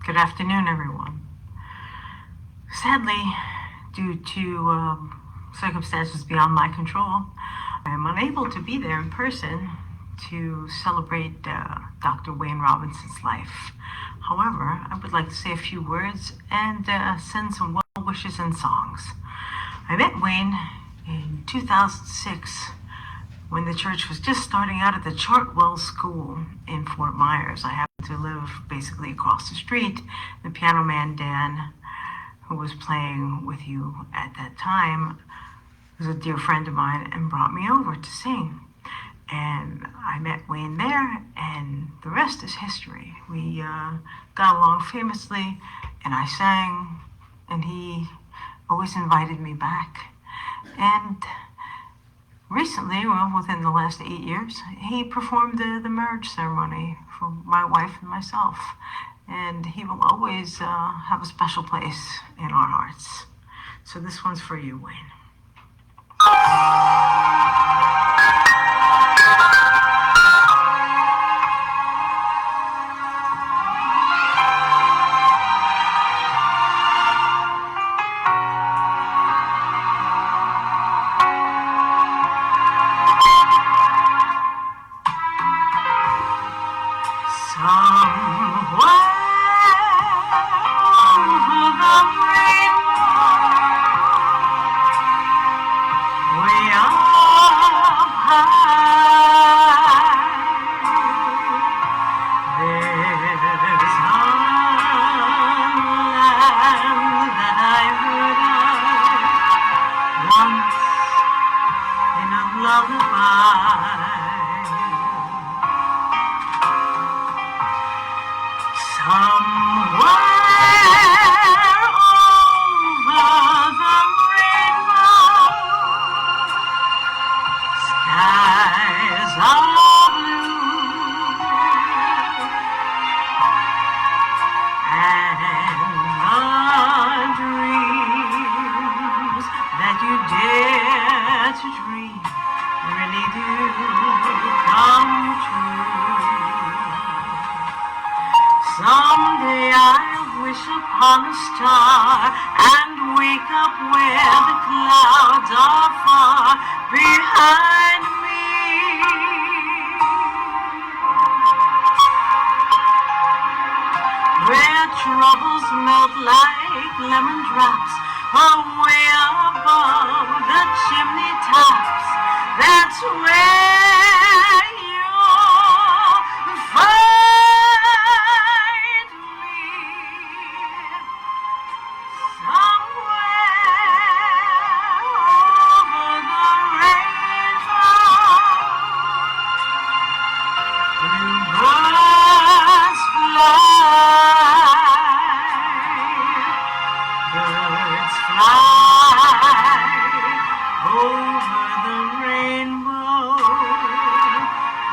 Good afternoon, everyone. Sadly, due to circumstances beyond my control, I am unable to be there in person to celebrate Dr. Wayne Robinson's life. However, I would like to say a few words and send some well wishes and songs. I met Wayne in 2006 when the church was just starting out at the Chartwell School in Fort Myers. I happened to live basically across the street. The piano man, Dan, who was playing with you at that time, was a dear friend of mine and brought me over to sing. And I met Wayne there, and the rest is history. We got along famously, and I sang, and he always invited me back. And recently, well, within the last 8 years, he performed the marriage ceremony for my wife and myself. And he will always have a special place in our hearts. So this one's for you, Wayne. Someday I'll wish upon a star and wake up where the clouds are far behind me. Where troubles melt like lemon drops away above the chimney tops. That's where you'll find me. Somewhere over the rainbow, bluebirds fly. Birds fly over the rainbow.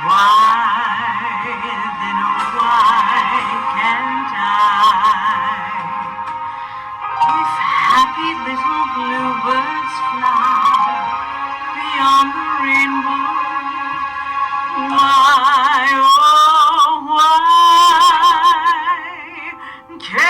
Why then, oh why can't I? If happy little bluebirds fly beyond the rainbow, why, oh why can't I?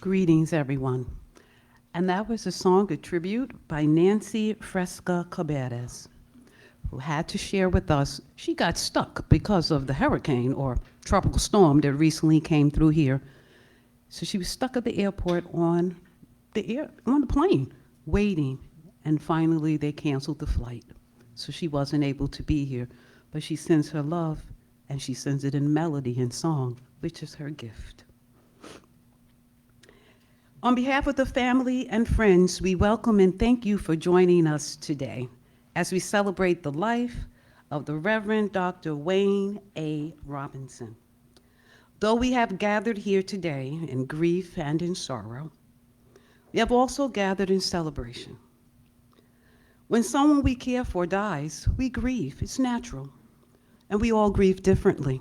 Greetings, everyone. And that was a song, a tribute by Nancy Fresca Cabarez, who had to share with us she got stuck because of the hurricane or tropical storm that recently came through here. So she was stuck at the airport on the plane, waiting, and finally they canceled the flight. So she wasn't able to be here, but she sends her love, and she sends it in melody and song, which is her gift. On behalf of the family and friends, we welcome and thank you for joining us today as we celebrate the life of the Reverend Dr. Wayne A. Robinson. Though we have gathered here today in grief and in sorrow, we have also gathered in celebration. When someone we care for dies, we grieve. It's natural, and we all grieve differently.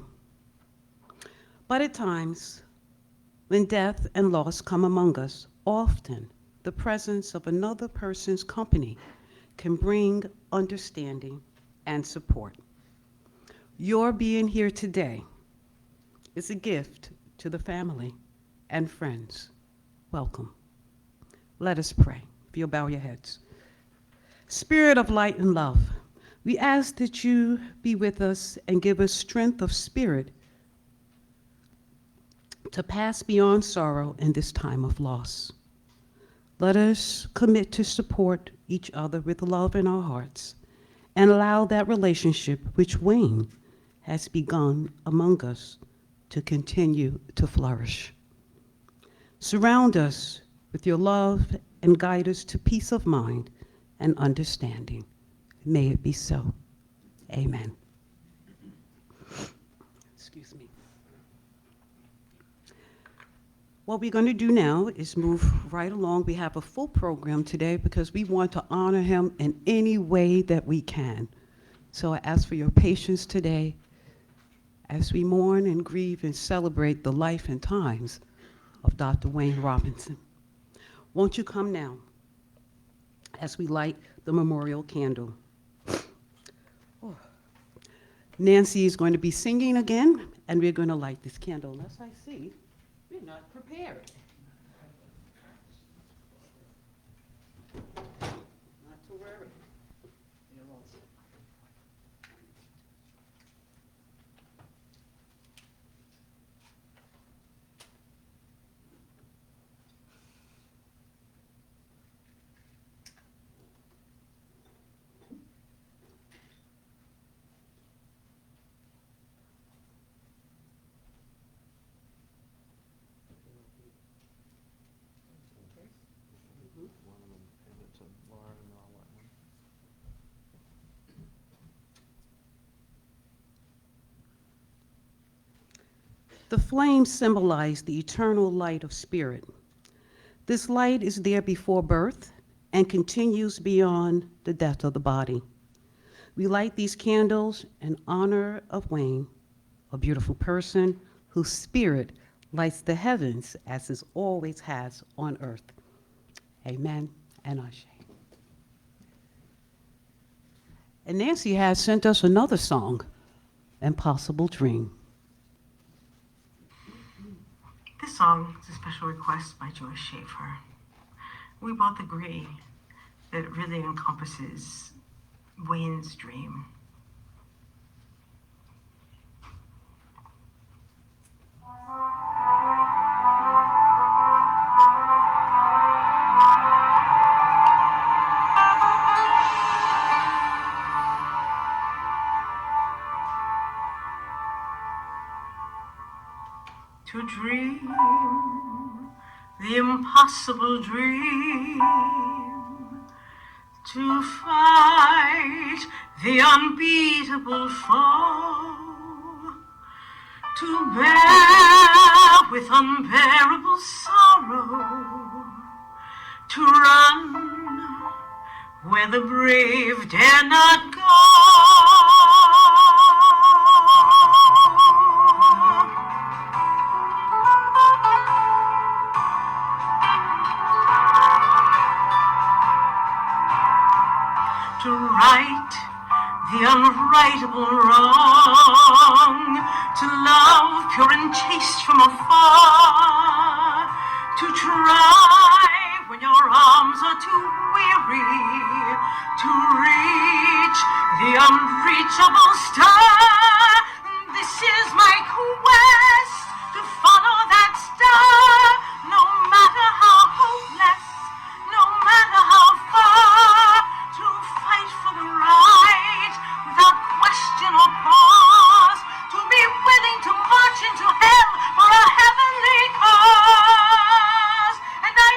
But at times, when death and loss come among us, often the presence of another person's company can bring understanding and support. Your being here today is a gift to the family and friends. Welcome. Let us pray. If you'll bow your heads. Spirit of light and love, we ask that you be with us and give us strength of spirit to pass beyond sorrow in this time of loss. Let us commit to support each other with love in our hearts and allow that relationship which Wayne has begun among us to continue to flourish. Surround us with your love and guide us to peace of mind and understanding. May it be so. Amen. Excuse me. What we're going to do now is move right along. We have a full program today because we want to honor him in any way that we can. So I ask for your patience today as we mourn and grieve and celebrate the life and times of Dr. Wayne Robinson. Won't you come now as we light the memorial candle? Oh. Nancy is going to be singing again, and we're going to light this candle. Unless I see, we're not prepared. Not to worry. You're all set. The flames symbolize the eternal light of spirit. This light is there before birth and continues beyond the death of the body. We light these candles in honor of Wayne, a beautiful person whose spirit lights the heavens as it always has on earth. Amen and Ashe. And Nancy has sent us another song, Impossible Dream. This song is a special request by Joyce Schaefer. We both agree that it really encompasses Wayne's dream. To dream the impossible dream, to fight the unbeatable foe, to bear with unbearable sorrow, to run where the brave dare not go. To right the unrightable wrong, to love pure and chaste from afar, to try when your arms are too weary, to reach the unreachable star. This is my quest, to follow that star, no matter how hopeless, no matter how far, to fight for the right without question or pause, to be willing to march into hell for a heavenly cause. And I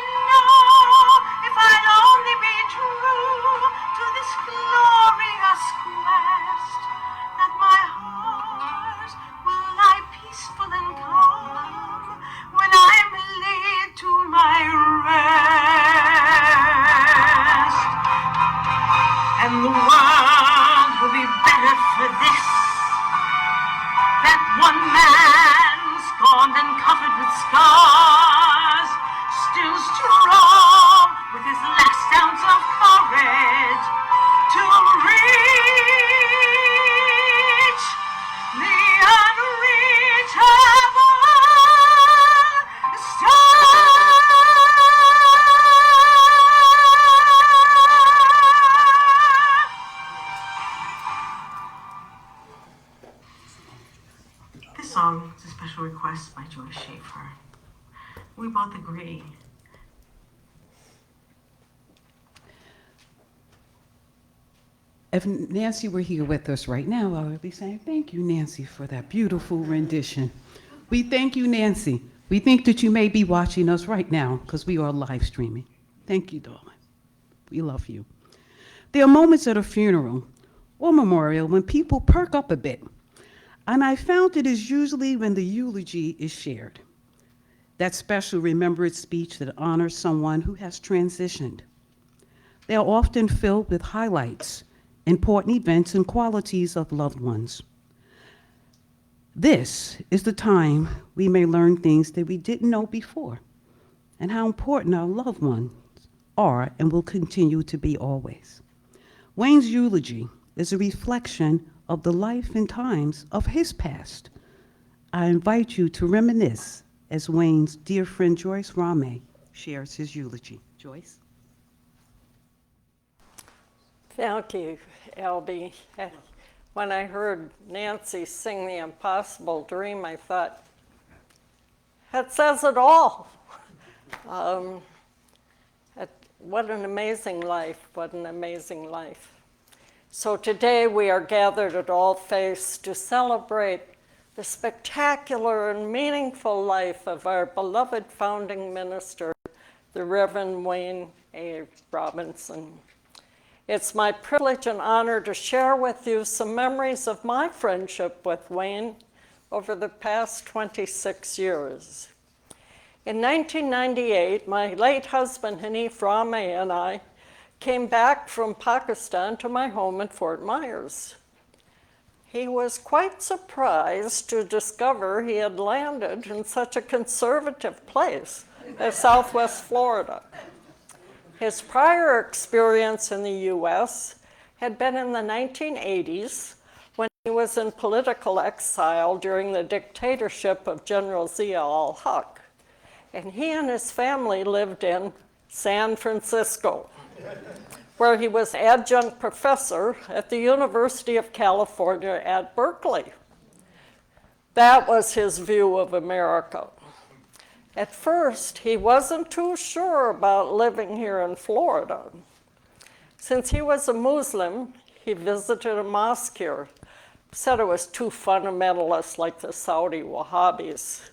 to this, that one man, scorned and covered with scars, still strong with his last ounce of courage to reach the unreachable star. This song is a special request by Joyce Schaefer. We both agree. If Nancy were here with us right now, I would be saying, thank you, Nancy, for that beautiful rendition. We thank you, Nancy. We think that you may be watching us right now because we are live streaming. Thank you, darling. We love you. There are moments at a funeral or memorial when people perk up a bit, and I found it is usually when the eulogy is shared. That special remembered speech that honors someone who has transitioned. They are often filled with highlights, important events, and qualities of loved ones. This is the time we may learn things that we didn't know before, and how important our loved ones are and will continue to be always. Wayne's eulogy is a reflection of the life and times of his past. I invite you to reminisce as Wayne's dear friend Joyce Ramey shares his eulogy. Joyce? Thank you, Albie. When I heard Nancy sing The Impossible Dream, I thought, that says it all. What an amazing life, what an amazing life. So today we are gathered at All Faiths to celebrate the spectacular and meaningful life of our beloved founding minister, the Reverend Wayne A. Robinson. It's my privilege and honor to share with you some memories of my friendship with Wayne over the past 26 years. In 1998, my late husband, Hanif Ramey, and I came back from Pakistan to my home in Fort Myers. He was quite surprised to discover he had landed in such a conservative place as Southwest Florida. His prior experience in the U.S. had been in the 1980s when he was in political exile during the dictatorship of General Zia al-Haq. And he and his family lived in San Francisco, where he was adjunct professor at the University of California at Berkeley. That was his view of America. At first, he wasn't too sure about living here in Florida. Since he was a Muslim, he visited a mosque here, said it was too fundamentalist like the Saudi Wahhabis.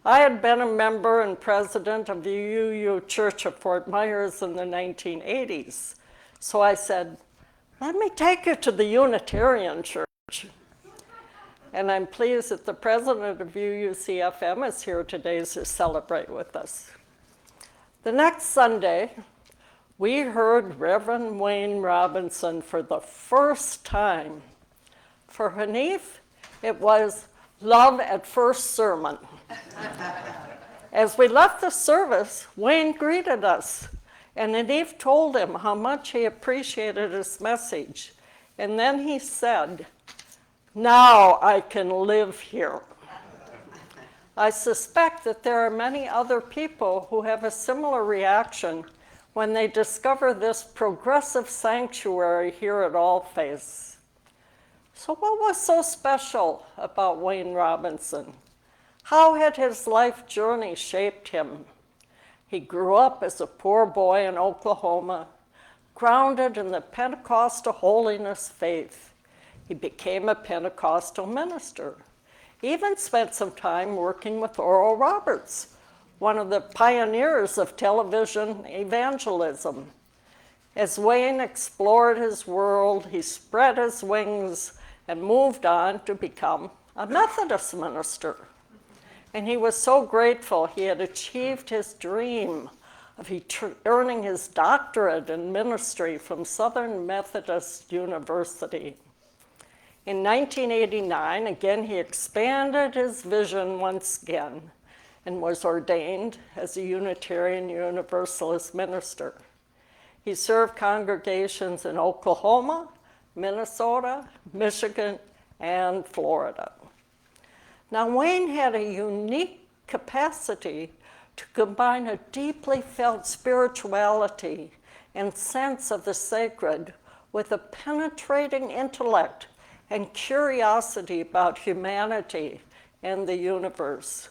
I had been a member and president of the UU Church of Fort Myers in the 1980s. So I said, let me take you to the Unitarian Church. And I'm pleased that the president of UUCFM is here today to celebrate with us. The next Sunday, we heard Reverend Wayne Robinson for the first time. For Hanif, it was love at first sermon. As we left the service, Wayne greeted us, and Hanif told him how much he appreciated his message. And then he said, now I can live here. I suspect that there are many other people who have a similar reaction when they discover this progressive sanctuary here at All Faiths. So what was so special about Wayne Robinson? How had his life journey shaped him? He grew up as a poor boy in Oklahoma, grounded in the Pentecostal holiness faith. He became a Pentecostal minister. He even spent some time working with Oral Roberts, one of the pioneers of television evangelism. As Wayne explored his world, he spread his wings and moved on to become a Methodist minister. And he was so grateful he had achieved his dream of earning his doctorate in ministry from Southern Methodist University. In 1989, again, he expanded his vision once again and was ordained as a Unitarian Universalist minister. He served congregations in Oklahoma, Minnesota, Michigan, and Florida. Now, Wayne had a unique capacity to combine a deeply felt spirituality and sense of the sacred with a penetrating intellect and curiosity about humanity and the universe.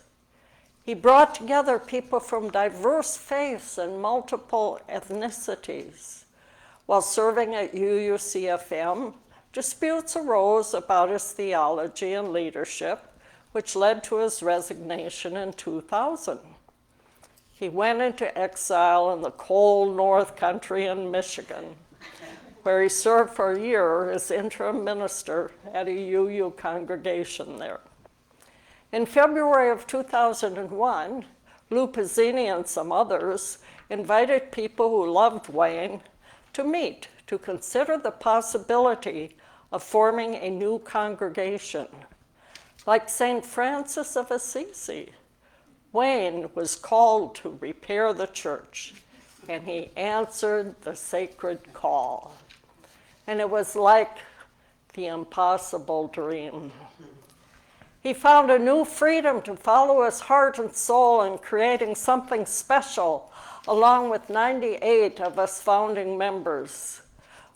He brought together people from diverse faiths and multiple ethnicities. While serving at UUCFM, disputes arose about his theology and leadership, which led to his resignation in 2000. He went into exile in the cold North Country in Michigan, where he served for a year as interim minister at a UU congregation there. In February of 2001, Lou Pizzini and some others invited people who loved Wayne to meet to consider the possibility of forming a new congregation. Like St. Francis of Assisi, Wayne was called to repair the church, and he answered the sacred call. And it was like the impossible dream. He found a new freedom to follow his heart and soul in creating something special, along with 98 of us founding members.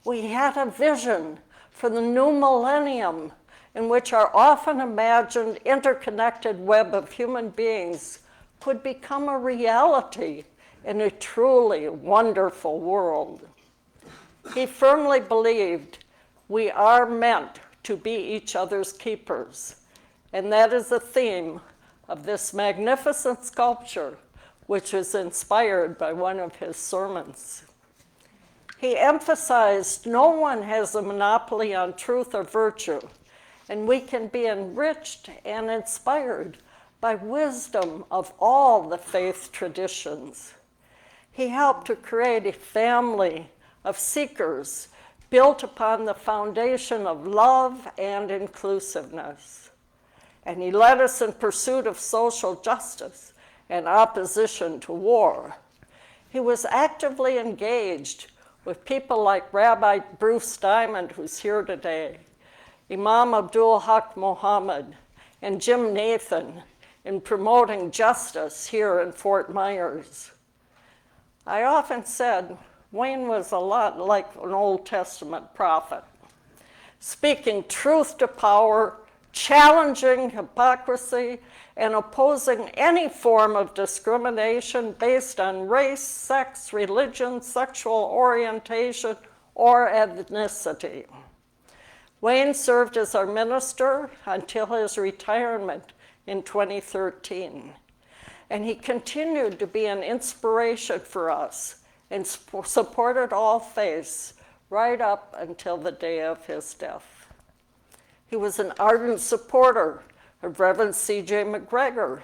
We had a vision for the new millennium in which our often imagined interconnected web of human beings could become a reality in a truly wonderful world. He firmly believed we are meant to be each other's keepers, and that is the theme of this magnificent sculpture, which was inspired by one of his sermons. He emphasized no one has a monopoly on truth or virtue, and we can be enriched and inspired by wisdom of all the faith traditions. He helped to create a family of seekers built upon the foundation of love and inclusiveness. And he led us in pursuit of social justice and opposition to war. He was actively engaged with people like Rabbi Bruce Diamond, who's here today, Imam Abdul Haq Muhammad, and Jim Nathan in promoting justice here in Fort Myers. I often said Wayne was a lot like an Old Testament prophet, speaking truth to power, challenging hypocrisy, and opposing any form of discrimination based on race, sex, religion, sexual orientation, or ethnicity. Wayne served as our minister until his retirement in 2013, and he continued to be an inspiration for us and supported all faiths right up until the day of his death. He was an ardent supporter of Reverend C.J. McGregor,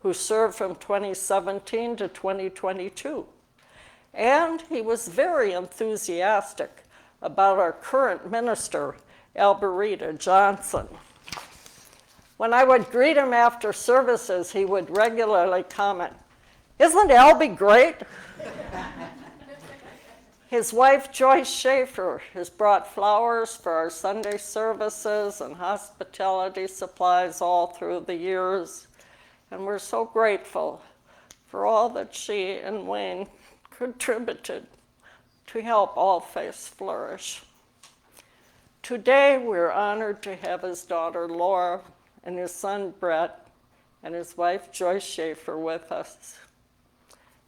who served from 2017 to 2022. And he was very enthusiastic about our current minister, Alberita Johnson. When I would greet him after services, he would regularly comment, "Isn't Albie great?" His wife, Joyce Schaefer, has brought flowers for our Sunday services and hospitality supplies all through the years. And we're so grateful for all that she and Wayne contributed to help all faiths flourish. Today, we're honored to have his daughter, Laura, and his son, Brett, and his wife, Joyce Schaefer, with us.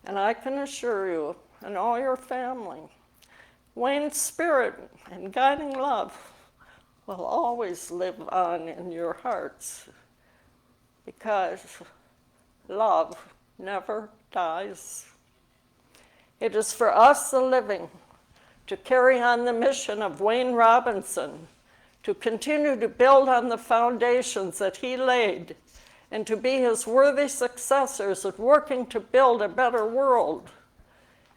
And I can assure you, and all your family, Wayne's spirit and guiding love will always live on in your hearts, because love never dies. It is for us, the living, to carry on the mission of Wayne Robinson, to continue to build on the foundations that he laid, and to be his worthy successors at working to build a better world.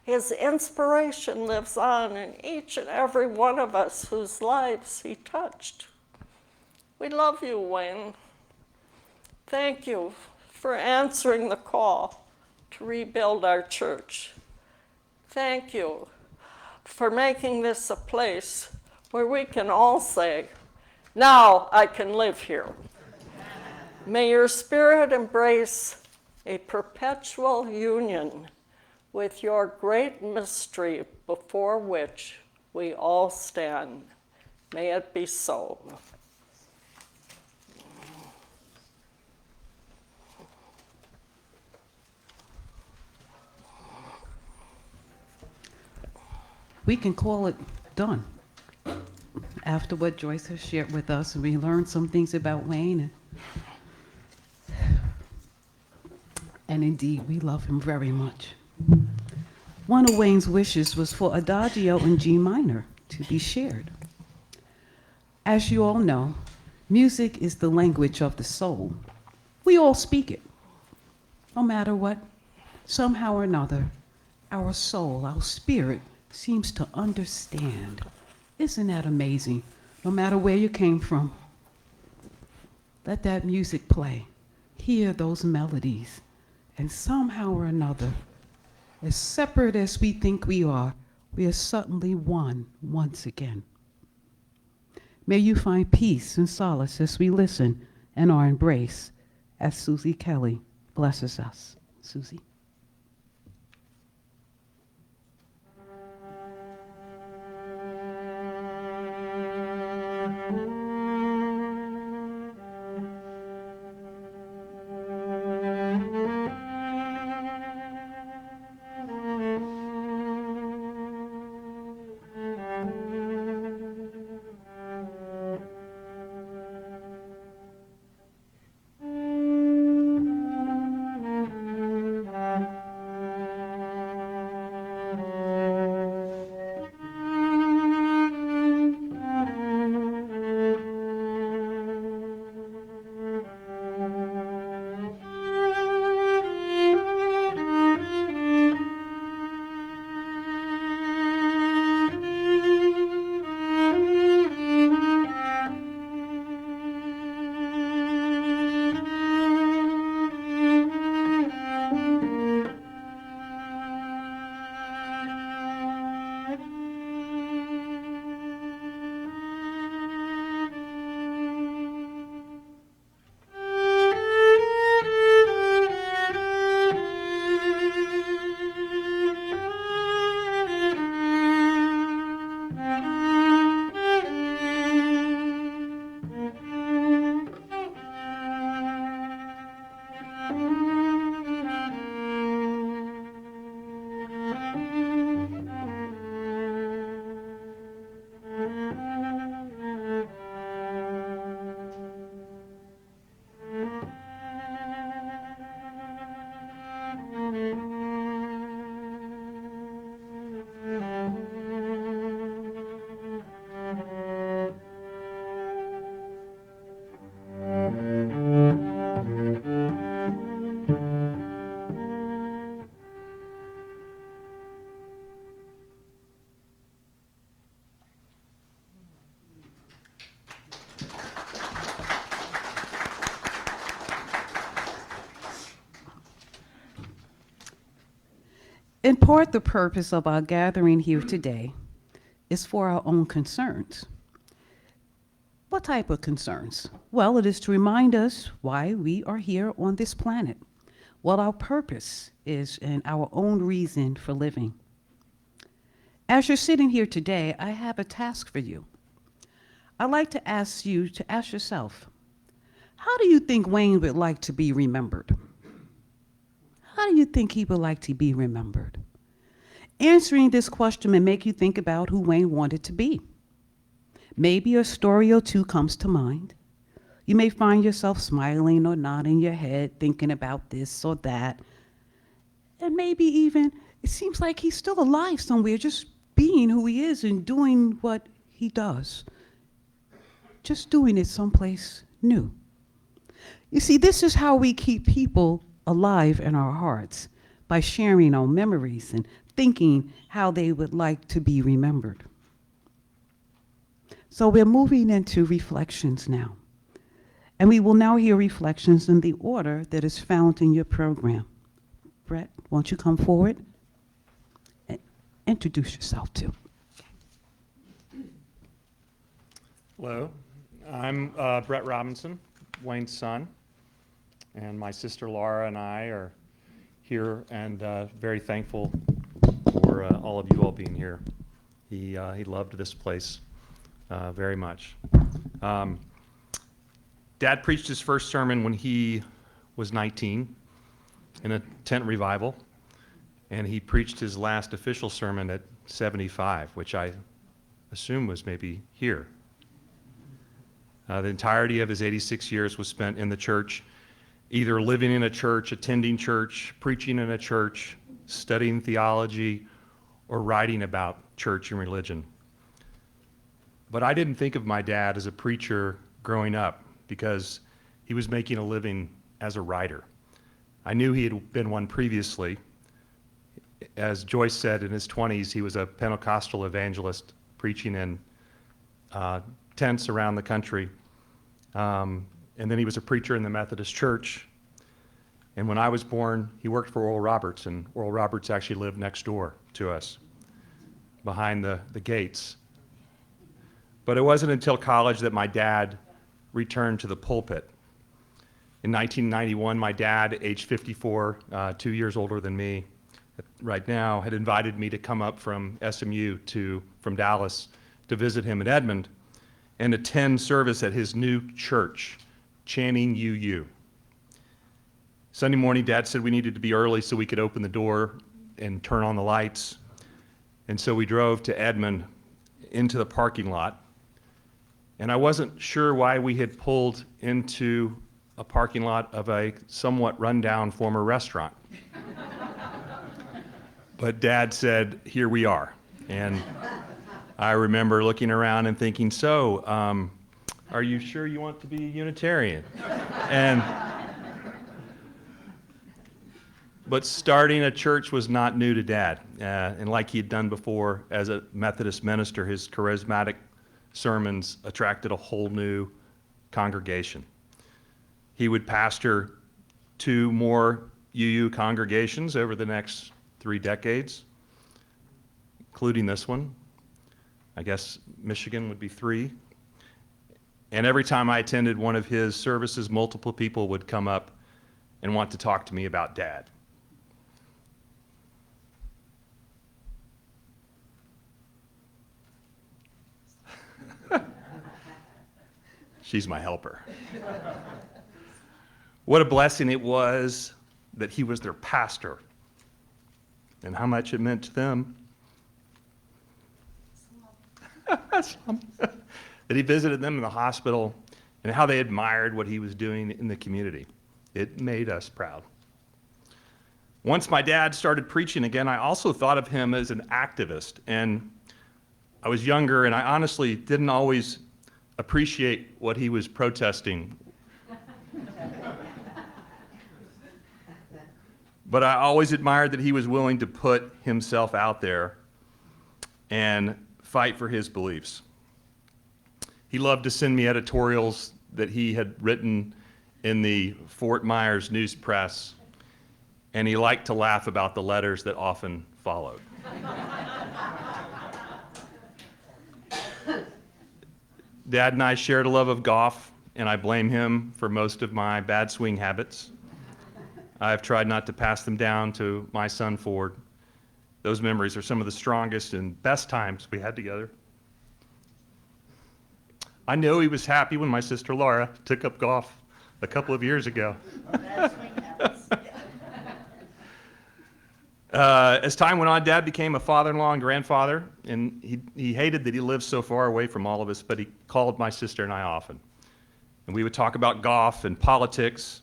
His inspiration lives on in each and every one of us whose lives he touched. We love you, Wayne. Thank you for answering the call to rebuild our church. Thank you for making this a place where we can all say, now I can live here. May your spirit embrace a perpetual union with your great mystery before which we all stand. May it be so. We can call it done. After what Joyce has shared with us, and we learned some things about Wayne. And indeed, we love him very much. One of Wayne's wishes was for Adagio in G minor to be shared. As you all know, music is the language of the soul. We all speak it. No matter what, somehow or another, our soul, our spirit, seems to understand. Isn't that amazing? No matter where you came from, let that music play. Hear those melodies. And somehow or another, as separate as we think we are suddenly one once again. May you find peace and solace as we listen and our embrace as Susie Kelly blesses us. Susie. In part, the purpose of our gathering here today is for our own concerns. What type of concerns? Well, it is to remind us why we are here on this planet, what our purpose is, and our own reason for living. As you're sitting here today, I have a task for you. I'd like to ask you to ask yourself, how do you think Wayne would like to be remembered? How do you think he would like to be remembered? Answering this question may make you think about who Wayne wanted to be. Maybe a story or two comes to mind. You may find yourself smiling or nodding your head, thinking about this or that. And maybe even it seems like he's still alive somewhere, just being who he is and doing what he does. Just doing it someplace new. You see, this is how we keep people alive in our hearts, by sharing our memories and thinking how they would like to be remembered. So we're moving into reflections now. And we will now hear reflections in the order that is found in your program. Brett, won't you come forward? Introduce yourself too. Hello, I'm Brett Robinson, Wayne's son, and my sister Laura and I are here and very thankful for all of you all being here. He loved this place very much. Dad preached his first sermon when he was 19 in a tent revival, and he preached his last official sermon at 75, which I assume was maybe here. The entirety of his 86 years was spent in the church, either living in a church, attending church, preaching in a church, studying theology, or writing about church and religion. But I didn't think of my dad as a preacher growing up because he was making a living as a writer. I knew he had been one previously. As Joyce said, in his 20s, he was a Pentecostal evangelist preaching in tents around the country. And then he was a preacher in the Methodist Church. And when I was born, he worked for Oral Roberts, and Oral Roberts actually lived next door to us, behind the gates. But it wasn't until college that my dad returned to the pulpit. In 1991, my dad, age 54, 2 years older than me right now, had invited me to come up from SMU from Dallas to visit him in Edmond and attend service at his new church, Channing UU. Sunday morning, Dad said we needed to be early so we could open the door and turn on the lights. And so we drove to Edmond into the parking lot. And I wasn't sure why we had pulled into a parking lot of a somewhat rundown former restaurant. But Dad said, here we are. And I remember looking around and thinking, so, are you sure you want to be a Unitarian? But starting a church was not new to Dad. And like he had done before as a Methodist minister, his charismatic sermons attracted a whole new congregation. He would pastor 2 more UU congregations over the next 3 decades, including this one. I guess Michigan would be 3. And every time I attended one of his services, multiple people would come up and want to talk to me about Dad. She's my helper. What a blessing it was that he was their pastor, and how much it meant to them. That he visited them in the hospital and how they admired what he was doing in the community. It made us proud. Once my dad started preaching again, I also thought of him as an activist, and I was younger and I honestly didn't always appreciate what he was protesting. But I always admired that he was willing to put himself out there and fight for his beliefs. He loved to send me editorials that he had written in the Fort Myers News Press, and he liked to laugh about the letters that often followed. Dad and I shared a love of golf, and I blame him for most of my bad swing habits. I've tried not to pass them down to my son Ford. Those memories are some of the strongest and best times we had together. I know he was happy when my sister Laura took up golf a couple of years ago. As time went on, Dad became a father-in-law and grandfather, and he hated that he lived so far away from all of us, but he called my sister and I often. And we would talk about golf and politics,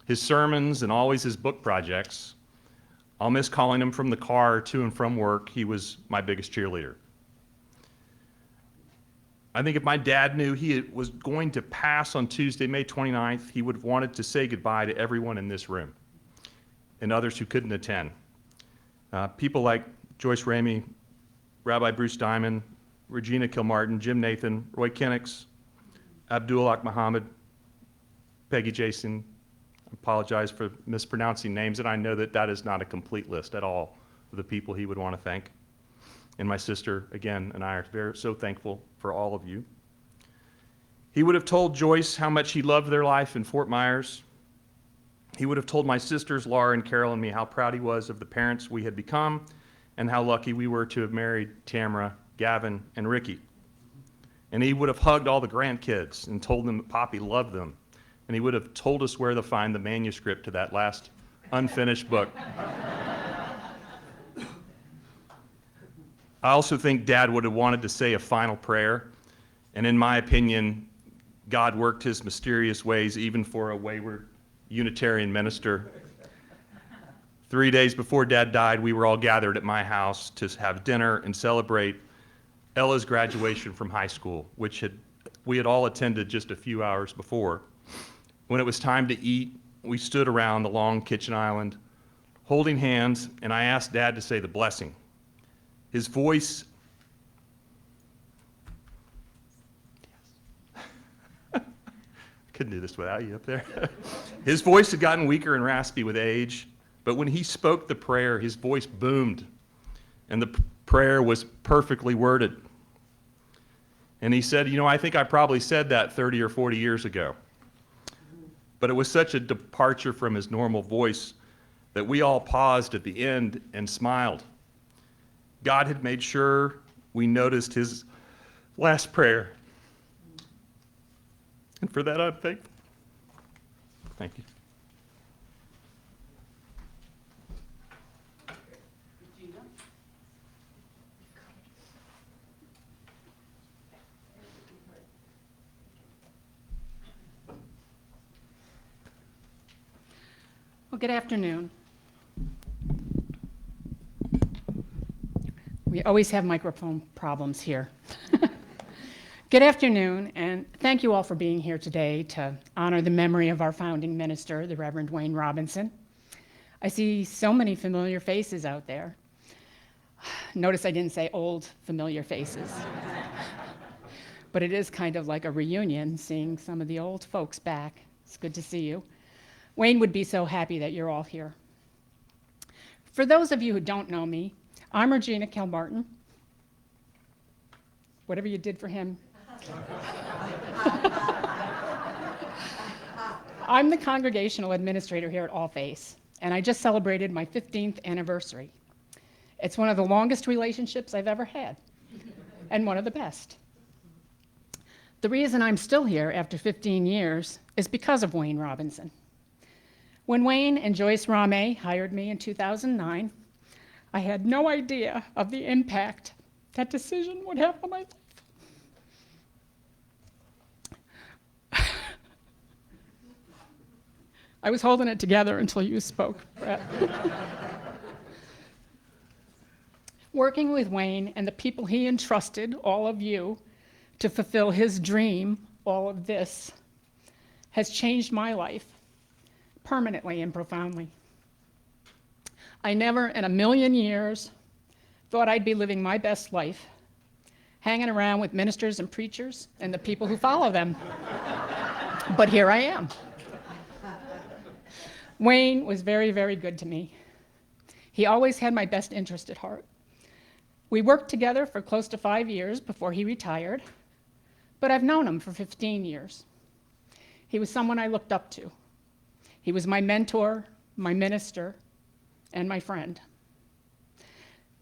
his sermons, and always his book projects. I'll miss calling him from the car to and from work. He was my biggest cheerleader. I think if my dad knew he was going to pass on Tuesday, May 29th, he would have wanted to say goodbye to everyone in this room and others who couldn't attend. People like Joyce Ramey, Rabbi Bruce Diamond, Regina Kilmartin, Jim Nathan, Roy Kinnox, Abdul Muhammad, Peggy, Jason, I apologize for mispronouncing names, and I know that that is not a complete list at all of the people he would want to thank. And my sister, again, and I are so thankful for all of you. He would have told Joyce how much he loved their life in Fort Myers. He would have told my sisters, Laura and Carol, and me how proud he was of the parents we had become and how lucky we were to have married Tamara, Gavin, and Ricky. And he would have hugged all the grandkids and told them that Poppy loved them. And he would have told us where to find the manuscript to that last unfinished book. I also think Dad would have wanted to say a final prayer. And in my opinion, God worked his mysterious ways even for a wayward Unitarian minister. 3 days before Dad died, we were all gathered at my house to have dinner and celebrate Ella's graduation from high school, which we had all attended just a few hours before. When it was time to eat, we stood around the long kitchen island, holding hands, and I asked Dad to say the blessing. His voice, couldn't do this without you up there. His voice had gotten weaker and raspy with age, but when he spoke the prayer, his voice boomed, and the prayer was perfectly worded. And he said, you know, I think I probably said that 30 or 40 years ago. But it was such a departure from his normal voice that we all paused at the end and smiled. God had made sure we noticed his last prayer. And for that, I'm thankful. Thank you. Well, good afternoon. We always have microphone problems here. Good afternoon, and thank you all for being here today to honor the memory of our founding minister, the Reverend Wayne Robinson. I see so many familiar faces out there. Notice I didn't say old familiar faces. But it is kind of like a reunion, seeing some of the old folks back. It's good to see you. Wayne would be so happy that you're all here. For those of you who don't know me, I'm Regina Kilmartin. Whatever you did for him. I'm the congregational administrator here at All Faiths, and I just celebrated my 15th anniversary. It's one of the longest relationships I've ever had, and one of the best. The reason I'm still here after 15 years is because of Wayne Robinson. When Wayne and Joyce Rame hired me in 2009, I had no idea of the impact that decision would have on my life. I was holding it together until you spoke, Brett. Working with Wayne and the people he entrusted, all of you, to fulfill his dream, all of this, has changed my life permanently and profoundly. I never in a million years thought I'd be living my best life, hanging around with ministers and preachers and the people who follow them. But here I am. Wayne was very, very good to me. He always had my best interest at heart. We worked together for close to 5 years before he retired, but I've known him for 15 years. He was someone I looked up to. He was my mentor, my minister, and my friend.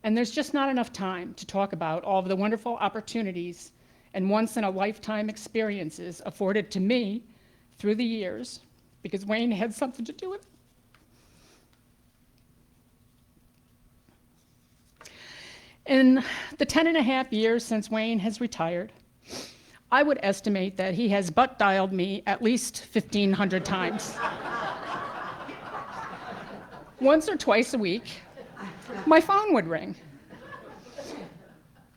And there's just not enough time to talk about all of the wonderful opportunities and once-in-a-lifetime experiences afforded to me through the years, because Wayne had something to do with it. In the 10.5 years since Wayne has retired, I would estimate that he has butt dialed me at least 1,500 times. Once or twice a week, my phone would ring.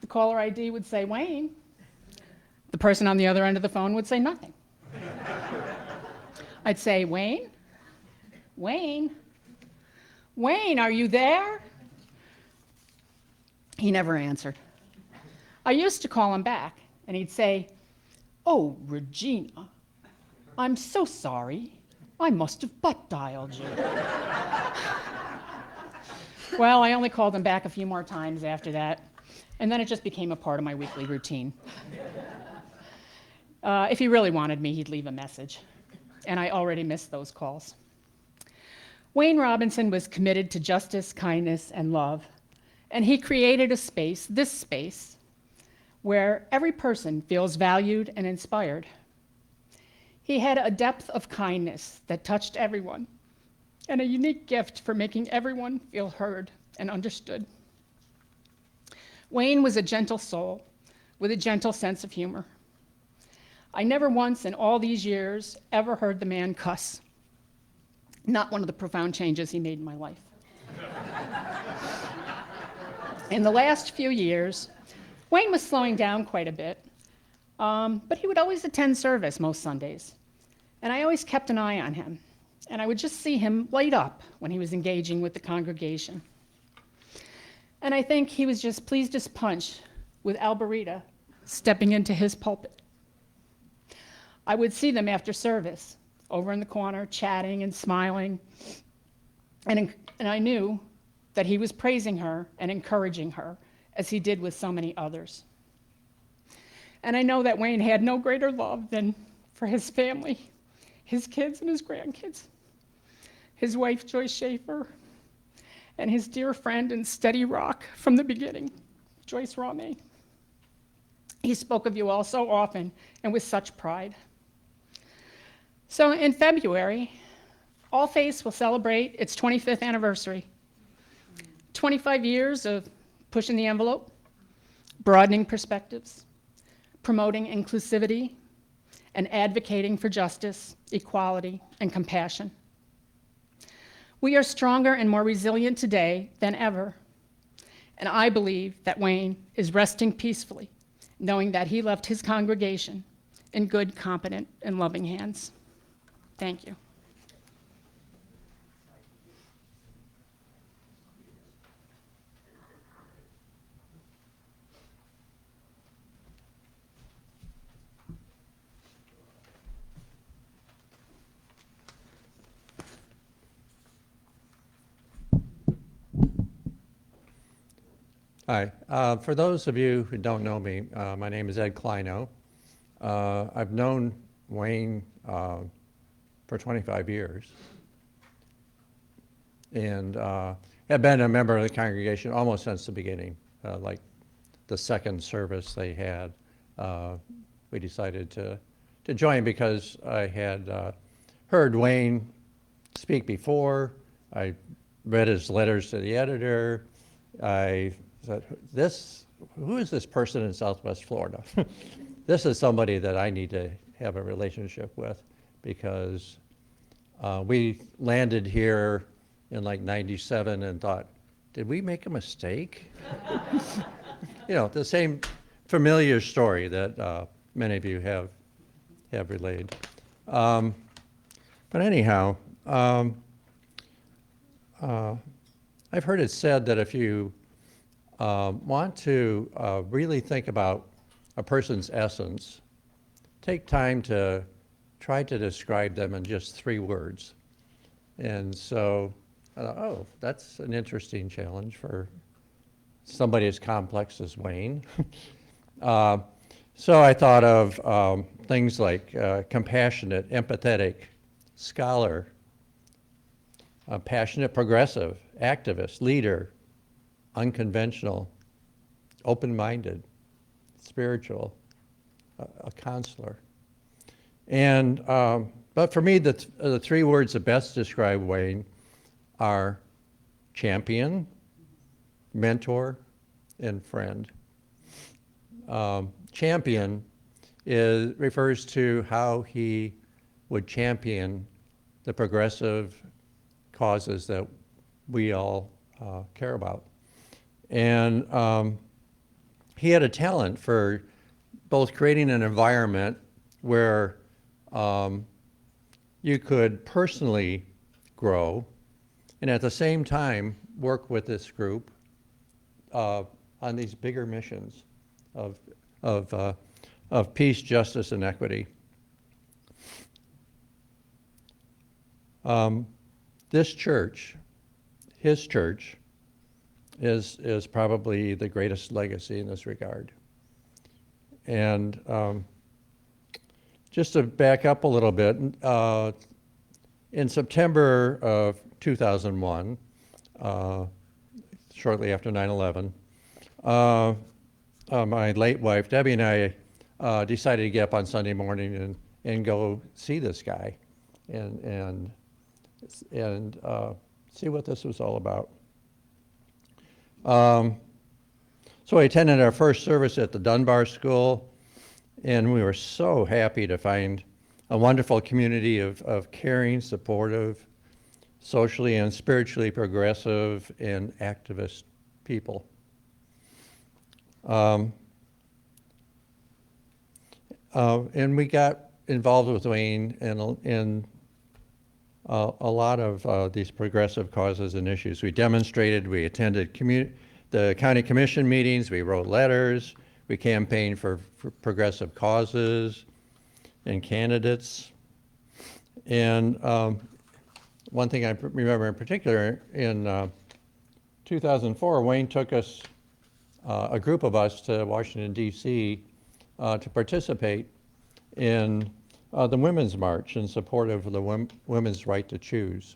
The caller ID would say, Wayne. The person on the other end of the phone would say nothing. I'd say, Wayne? Wayne? Wayne, are you there? He never answered. I used to call him back, and he'd say, oh, Regina. I'm so sorry. I must have butt dialed you. Well, I only called him back a few more times after that, and then it just became a part of my weekly routine. If he really wanted me, he'd leave a message, and I already missed those calls. Wayne Robinson was committed to justice, kindness, and love, and he created a space, this space, where every person feels valued and inspired. He had a depth of kindness that touched everyone, and a unique gift for making everyone feel heard and understood. Wayne was a gentle soul with a gentle sense of humor. I never once in all these years ever heard the man cuss. Not one of the profound changes he made in my life. In the last few years, Wayne was slowing down quite a bit, but he would always attend service most Sundays, and I always kept an eye on him, and I would just see him light up when he was engaging with the congregation. And I think he was just pleased as punch with Alberita stepping into his pulpit. I would see them after service, over in the corner, chatting and smiling, and I knew that he was praising her and encouraging her, as he did with so many others. And I know that Wayne had no greater love than for his family, his kids and his grandkids, his wife, Joyce Schaefer, and his dear friend and steady rock from the beginning, Joyce Ramey. He spoke of you all so often and with such pride. So in February, All Faiths will celebrate its 25th anniversary. 25 years of pushing the envelope, broadening perspectives, promoting inclusivity, and advocating for justice, equality, and compassion. We are stronger and more resilient today than ever, and I believe that Wayne is resting peacefully, knowing that he left his congregation in good, competent, and loving hands. Thank you. Hi. For those of you who don't know me, my name is Ed Kleino. I've known Wayne for 25 years and have been a member of the congregation almost since the beginning. Like the second service they had, we decided to join because I had heard Wayne speak before. I read his letters to the editor. I said, who is this person in Southwest Florida? This is somebody that I need to have a relationship with, because we landed here in like '97 and thought, did we make a mistake? You know, the same familiar story that many of you have relayed. But anyhow, I've heard it said that if you want to really think about a person's essence, take time to try to describe them in just 3 words. And so, oh, that's an interesting challenge for somebody as complex as Wayne. So I thought of things like compassionate, empathetic, scholar, passionate progressive, activist, leader, unconventional, open-minded, spiritual, a counselor. And, but for me, the 3 words that best describe Wayne are champion, mentor, and friend. Champion refers to how he would champion the progressive causes that we all care about. And he had a talent for both creating an environment where you could personally grow and at the same time work with this group on these bigger missions of peace, justice, and equity. This church, his church, is probably the greatest legacy in this regard. And just to back up a little bit, in September of 2001, shortly after 9/11, my late wife, Debbie, and I decided to get up on Sunday morning and go see this guy and see what this was all about. So I attended our first service at the Dunbar School, and we were so happy to find a wonderful community of caring, supportive, socially and spiritually progressive, and activist people. And we got involved with Wayne in a lot of these progressive causes and issues. We demonstrated, we attended the county commission meetings, we wrote letters, we campaigned for progressive causes and candidates. And one thing I remember in particular, in 2004, Wayne took us, a group of us, to Washington, D.C. To participate in the Women's March in support of the women's right to choose.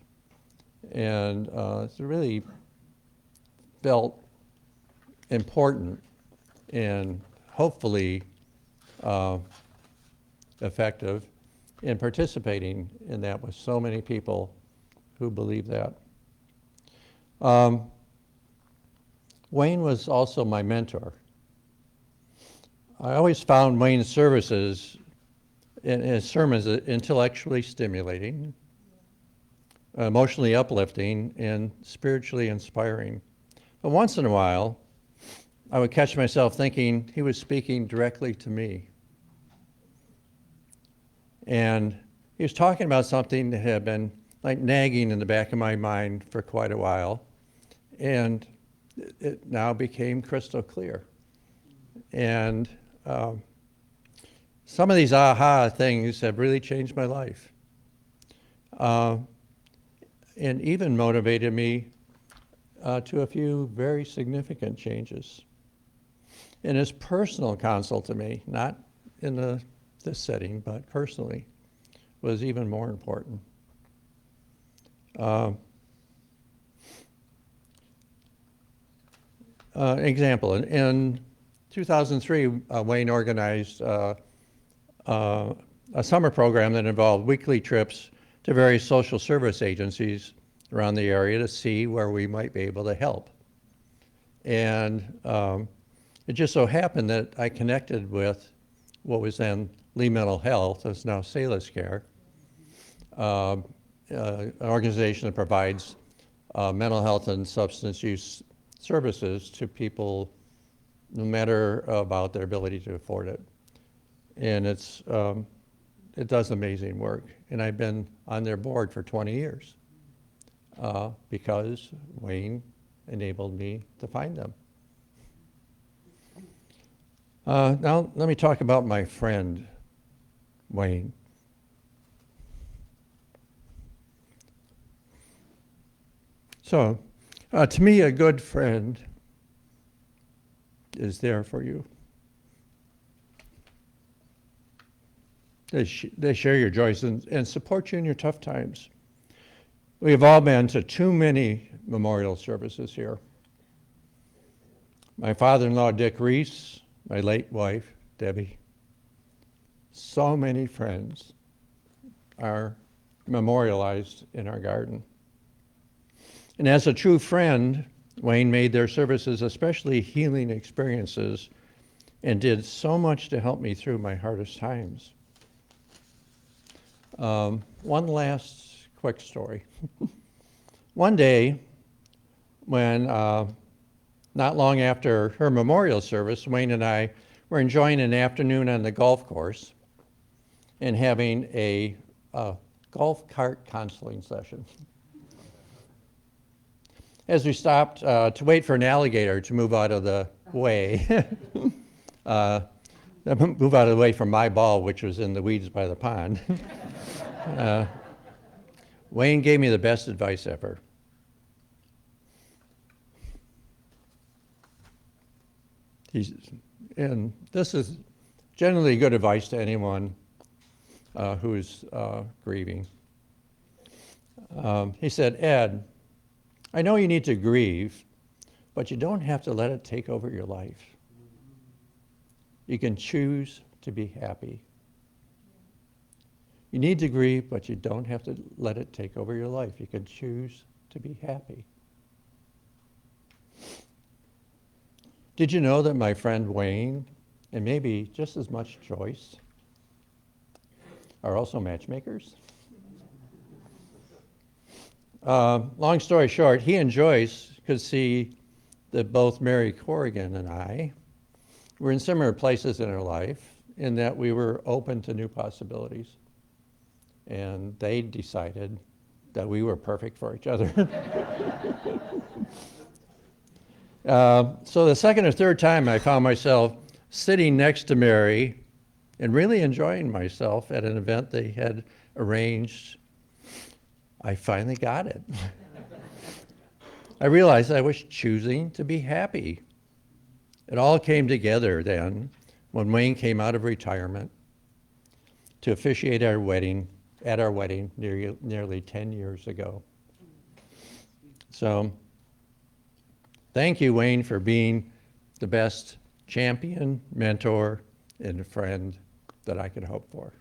And it really felt important and hopefully effective in participating in that with so many people who believe that. Wayne was also my mentor. I always found Wayne's services and his sermons intellectually stimulating, emotionally uplifting, and spiritually inspiring. But once in a while, I would catch myself thinking he was speaking directly to me. And he was talking about something that had been like nagging in the back of my mind for quite a while. And it now became crystal clear. And some of these aha things have really changed my life. And even motivated me to a few very significant changes. And his personal counsel to me, not in this setting, but personally, was even more important. Example, in 2003, Wayne organized a summer program that involved weekly trips to various social service agencies around the area to see where we might be able to help. And it just so happened that I connected with what was then Lee Mental Health, that's now Salus Care, an organization that provides mental health and substance use services to people no matter about their ability to afford it. And it does amazing work. And I've been on their board for 20 years because Wayne enabled me to find them. Now let me talk about my friend, Wayne. So, to me, a good friend is there for you. They share your joys and support you in your tough times. We've all been to too many memorial services here. My father-in-law, Dick Reese, my late wife, Debbie. So many friends are memorialized in our garden. And as a true friend, Wayne made their services especially healing experiences and did so much to help me through my hardest times. One last quick story. One day, when not long after her memorial service, Wayne and I were enjoying an afternoon on the golf course and having a golf cart counseling session. As we stopped to wait for an alligator to move out of the way, move out of the way from my ball, which was in the weeds by the pond, Wayne gave me the best advice ever. And this is generally good advice to anyone who's grieving. He said, Ed, I know you need to grieve, but you don't have to let it take over your life. You can choose to be happy. You need to grieve, but you don't have to let it take over your life. You can choose to be happy. Did you know that my friend Wayne, and maybe just as much Joyce, are also matchmakers? Long story short, he and Joyce could see that both Mary Corrigan and I were in similar places in our life, in that we were open to new possibilities. And they decided that we were perfect for each other. So the second or third time I found myself sitting next to Mary and really enjoying myself at an event they had arranged, I finally got it. I realized I was choosing to be happy. It all came together then when Wayne came out of retirement to officiate our wedding, nearly 10 years ago. So thank you, Wayne, for being the best champion, mentor, and friend that I could hope for.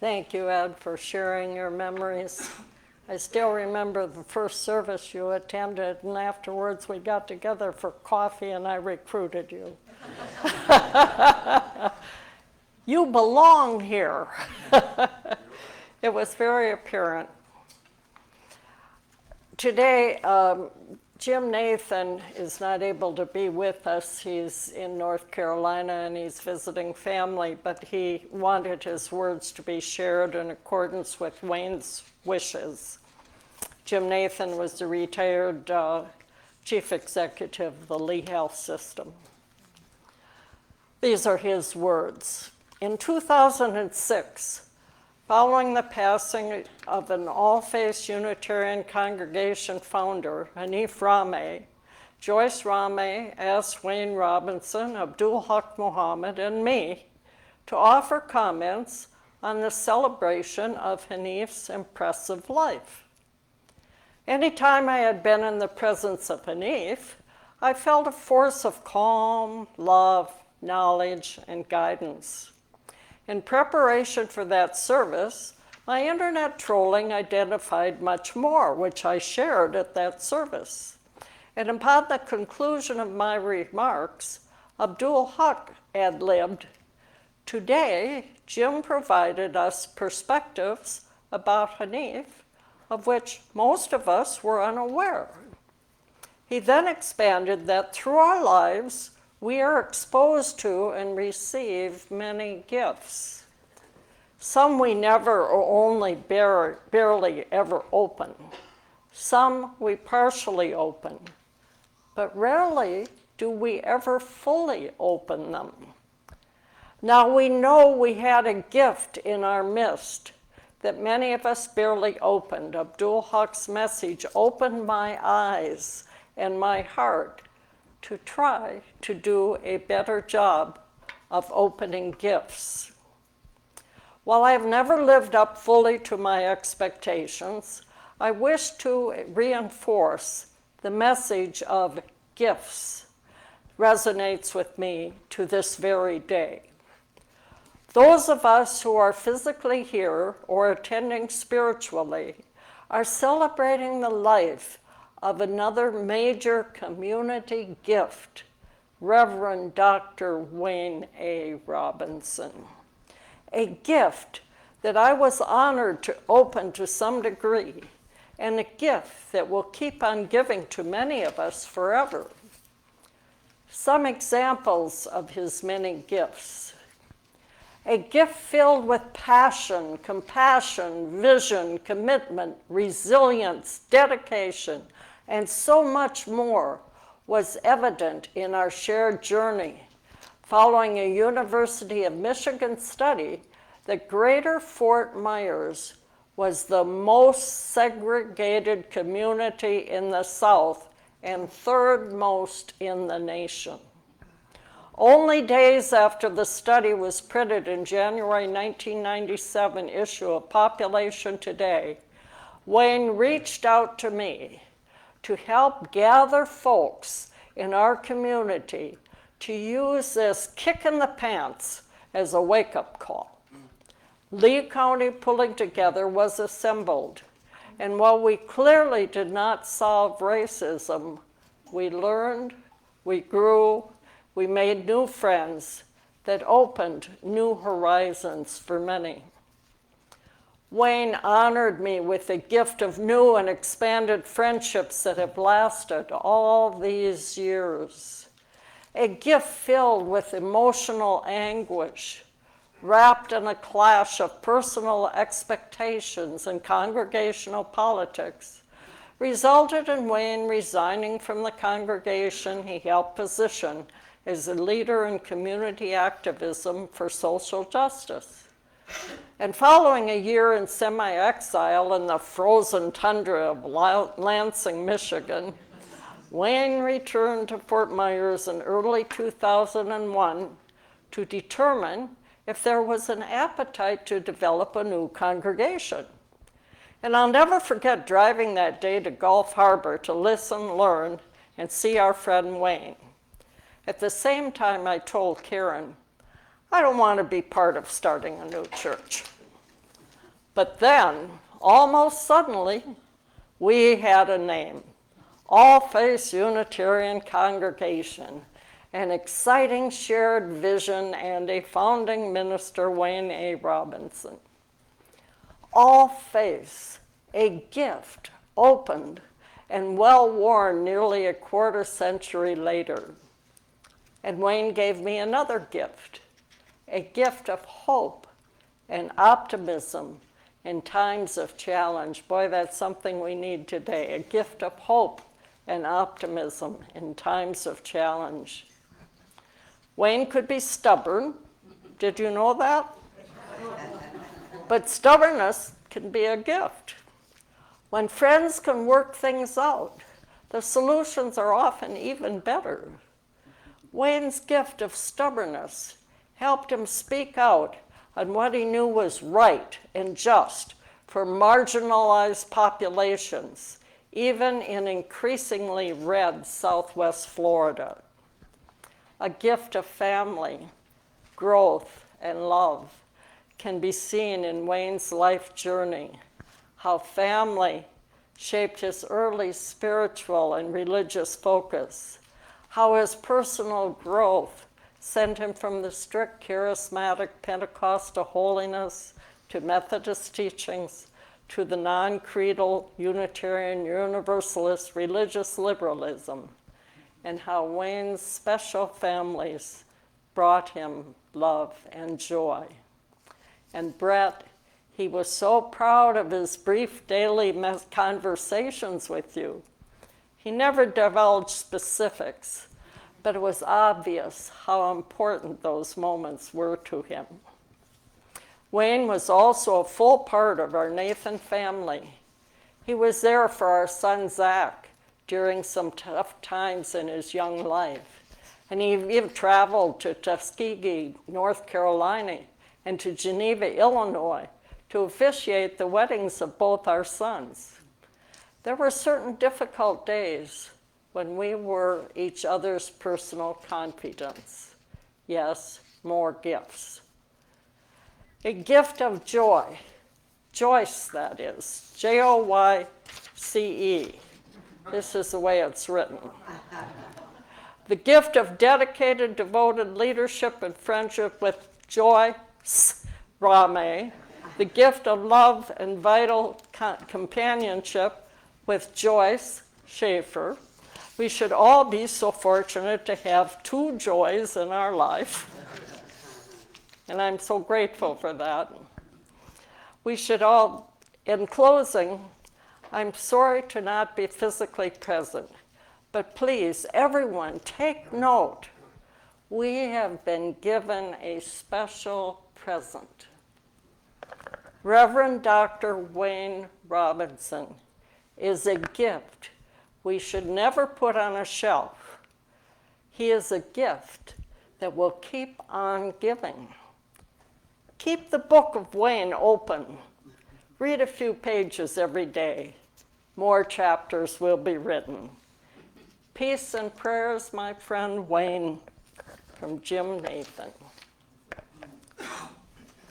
Thank you, Ed, for sharing your memories. I still remember the first service you attended, and afterwards we got together for coffee and I recruited you. You belong here. It was very apparent. Today, Jim Nathan is not able to be with us. He's in North Carolina and he's visiting family, but he wanted his words to be shared in accordance with Wayne's wishes. Jim Nathan was the retired chief executive of the Lee Health System. These are his words. In 2006, following the passing of an all-faith Unitarian congregation founder, Hanif Rameh, Joyce Rameh asked Wayne Robinson, Abdul Haq Muhammad, and me to offer comments on the celebration of Hanif's impressive life. Anytime I had been in the presence of Hanif, I felt a force of calm, love, knowledge, and guidance. In preparation for that service, my internet trolling identified much more, which I shared at that service. And upon the conclusion of my remarks, Abdul Haq ad-libbed, "Today, Jim provided us perspectives about Hanif, of which most of us were unaware." He then expanded that through our lives, we are exposed to and receive many gifts. Some we never or only barely ever open. Some we partially open, but rarely do we ever fully open them. Now we know we had a gift in our midst that many of us barely opened. Abdul Haq's message opened my eyes and my heart to try to do a better job of opening gifts. While I have never lived up fully to my expectations, I wish to reinforce the message of gifts resonates with me to this very day. Those of us who are physically here or attending spiritually are celebrating the life of another major community gift, Reverend Dr. Wayne A. Robinson. A gift that I was honored to open to some degree, and a gift that will keep on giving to many of us forever. Some examples of his many gifts. A gift filled with passion, compassion, vision, commitment, resilience, dedication, and so much more was evident in our shared journey following a University of Michigan study that Greater Fort Myers was the most segregated community in the South and third most in the nation. Only days after the study was printed in January 1997 issue of Population Today, Wayne reached out to me to help gather folks in our community to use this kick in the pants as a wake-up call. Lee County Pulling Together was assembled, and while we clearly did not solve racism, we learned, we grew, we made new friends that opened new horizons for many. Wayne honored me with the gift of new and expanded friendships that have lasted all these years. A gift filled with emotional anguish, wrapped in a clash of personal expectations and congregational politics, resulted in Wayne resigning from the congregation he helped position as a leader in community activism for social justice. And following a year in semi-exile in the frozen tundra of Lansing, Michigan, Wayne returned to Fort Myers in early 2001 to determine if there was an appetite to develop a new congregation. And I'll never forget driving that day to Gulf Harbor to listen, learn, and see our friend Wayne. At the same time, I told Karen, I don't want to be part of starting a new church. But then, almost suddenly, we had a name, All Faith Unitarian Congregation, an exciting shared vision, and a founding minister, Wayne A. Robinson. All Faith, a gift opened and well worn nearly a quarter century later. And Wayne gave me another gift, a gift of hope and optimism in times of challenge. Boy, that's something we need today, a gift of hope and optimism in times of challenge. Wayne could be stubborn. Did you know that? But stubbornness can be a gift. When friends can work things out, the solutions are often even better. Wayne's gift of stubbornness helped him speak out on what he knew was right and just for marginalized populations, even in increasingly red Southwest Florida. A gift of family, growth, and love can be seen in Wayne's life journey, how family shaped his early spiritual and religious focus, how his personal growth sent him from the strict charismatic Pentecostal holiness to Methodist teachings to the non-creedal Unitarian Universalist religious liberalism, and how Wayne's special families brought him love and joy. And Brett, he was so proud of his brief daily conversations with you. He never divulged specifics, but it was obvious how important those moments were to him. Wayne was also a full part of our Nathan family. He was there for our son Zach during some tough times in his young life. And he even traveled to Tuskegee, North Carolina, and to Geneva, Illinois, to officiate the weddings of both our sons. There were certain difficult days when we were each other's personal confidants. Yes, more gifts. A gift of joy. Joyce, that is. Joyce. This is the way it's written. The gift of dedicated, devoted leadership and friendship with Joyce Rame. The gift of love and vital companionship with Joyce Schaefer. We should all be so fortunate to have two Joys in our life. and I'm so grateful for that. We should all, in closing, I'm sorry to not be physically present, but please, everyone, take note. We have been given a special present. Reverend Dr. Wayne Robinson is a gift we should never put on a shelf. He is a gift that will keep on giving. Keep the book of Wayne open. Read a few pages every day. More chapters will be written. Peace and prayers, my friend Wayne, from Jim Nathan.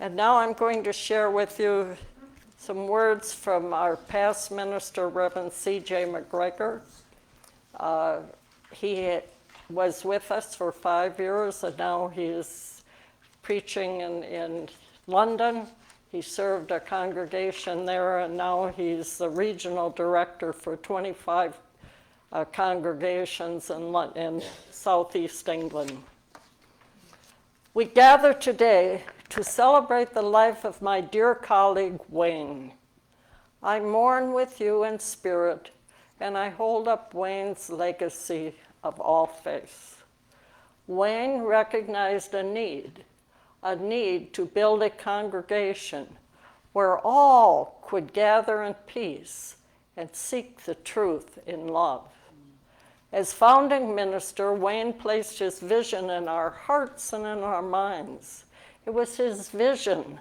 And now I'm going to share with you some words from our past minister, Reverend C.J. McGregor. He was with us for 5 years, and now he's preaching in London. He served a congregation there, and now he's the regional director for 25 congregations in Southeast England. We gather today to celebrate the life of my dear colleague, Wayne. I mourn with you in spirit, and I hold up Wayne's legacy of all faiths. Wayne recognized a need to build a congregation where all could gather in peace and seek the truth in love. As founding minister, Wayne placed his vision in our hearts and in our minds. It was his vision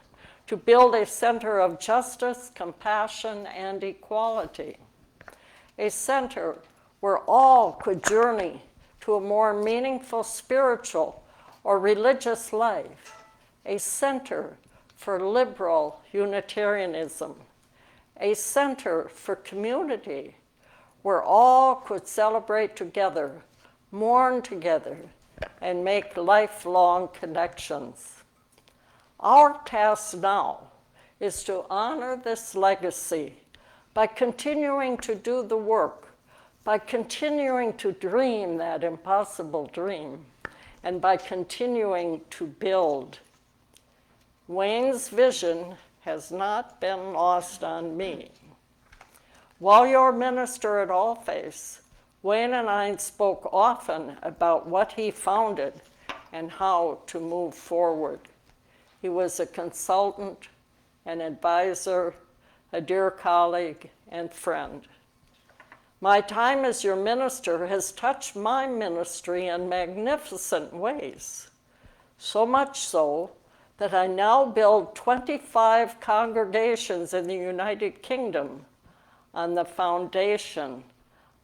to build a center of justice, compassion, and equality. A center where all could journey to a more meaningful spiritual or religious life. A center for liberal Unitarianism. A center for community where all could celebrate together, mourn together, and make lifelong connections. Our task now is to honor this legacy by continuing to do the work, by continuing to dream that impossible dream, and by continuing to build. Wayne's vision has not been lost on me. While your minister at All Faiths, Wayne and I spoke often about what he founded and how to move forward. He was a consultant, an advisor, a dear colleague, and friend. My time as your minister has touched my ministry in magnificent ways, so much so that I now build 25 congregations in the United Kingdom on the foundation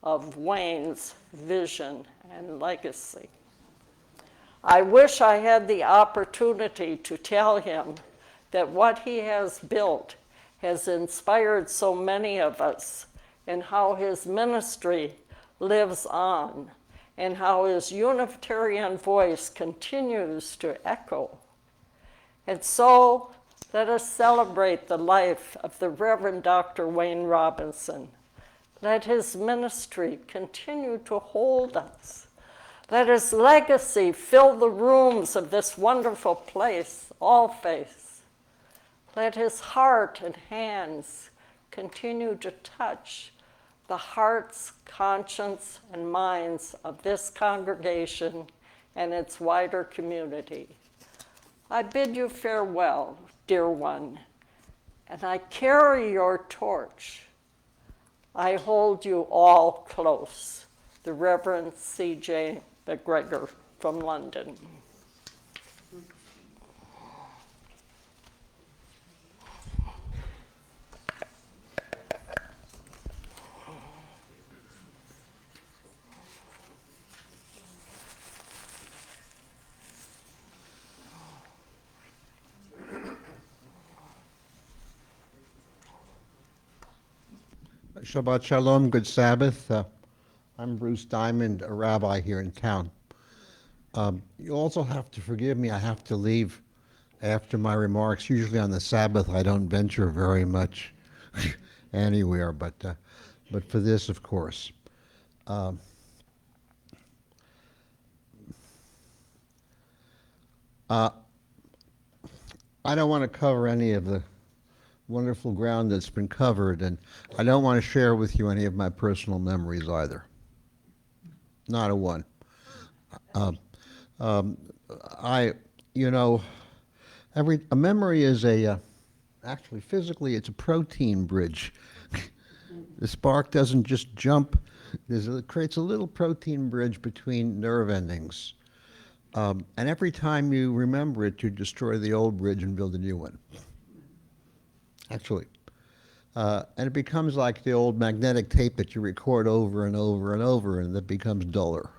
of Wayne's vision and legacy. I wish I had the opportunity to tell him that what he has built has inspired so many of us, and how his ministry lives on, and how his Unitarian voice continues to echo. And so, let us celebrate the life of the Reverend Dr. Wayne Robinson. Let his ministry continue to hold us. Let his legacy fill the rooms of this wonderful place, All Faiths. Let his heart and hands continue to touch the hearts, conscience, and minds of this congregation and its wider community. I bid you farewell, dear one, and I carry your torch. I hold you all close. The Reverend C.J. McGregor from London. Shabbat Shalom, good Sabbath. I'm Bruce Diamond, a rabbi here in town. You also have to forgive me, I have to leave after my remarks. Usually on the Sabbath I don't venture very much anywhere, but for this, of course. I don't want to cover any of the wonderful ground that's been covered, and I don't want to share with you any of my personal memories either. Not a one. Um, um, you know, a memory is actually physically, it's a protein bridge. The spark doesn't just jump. It creates a little protein bridge between nerve endings. And every time you remember it, you destroy the old bridge and build a new one. Actually. And it becomes like the old magnetic tape that you record over and over and over, and that becomes duller.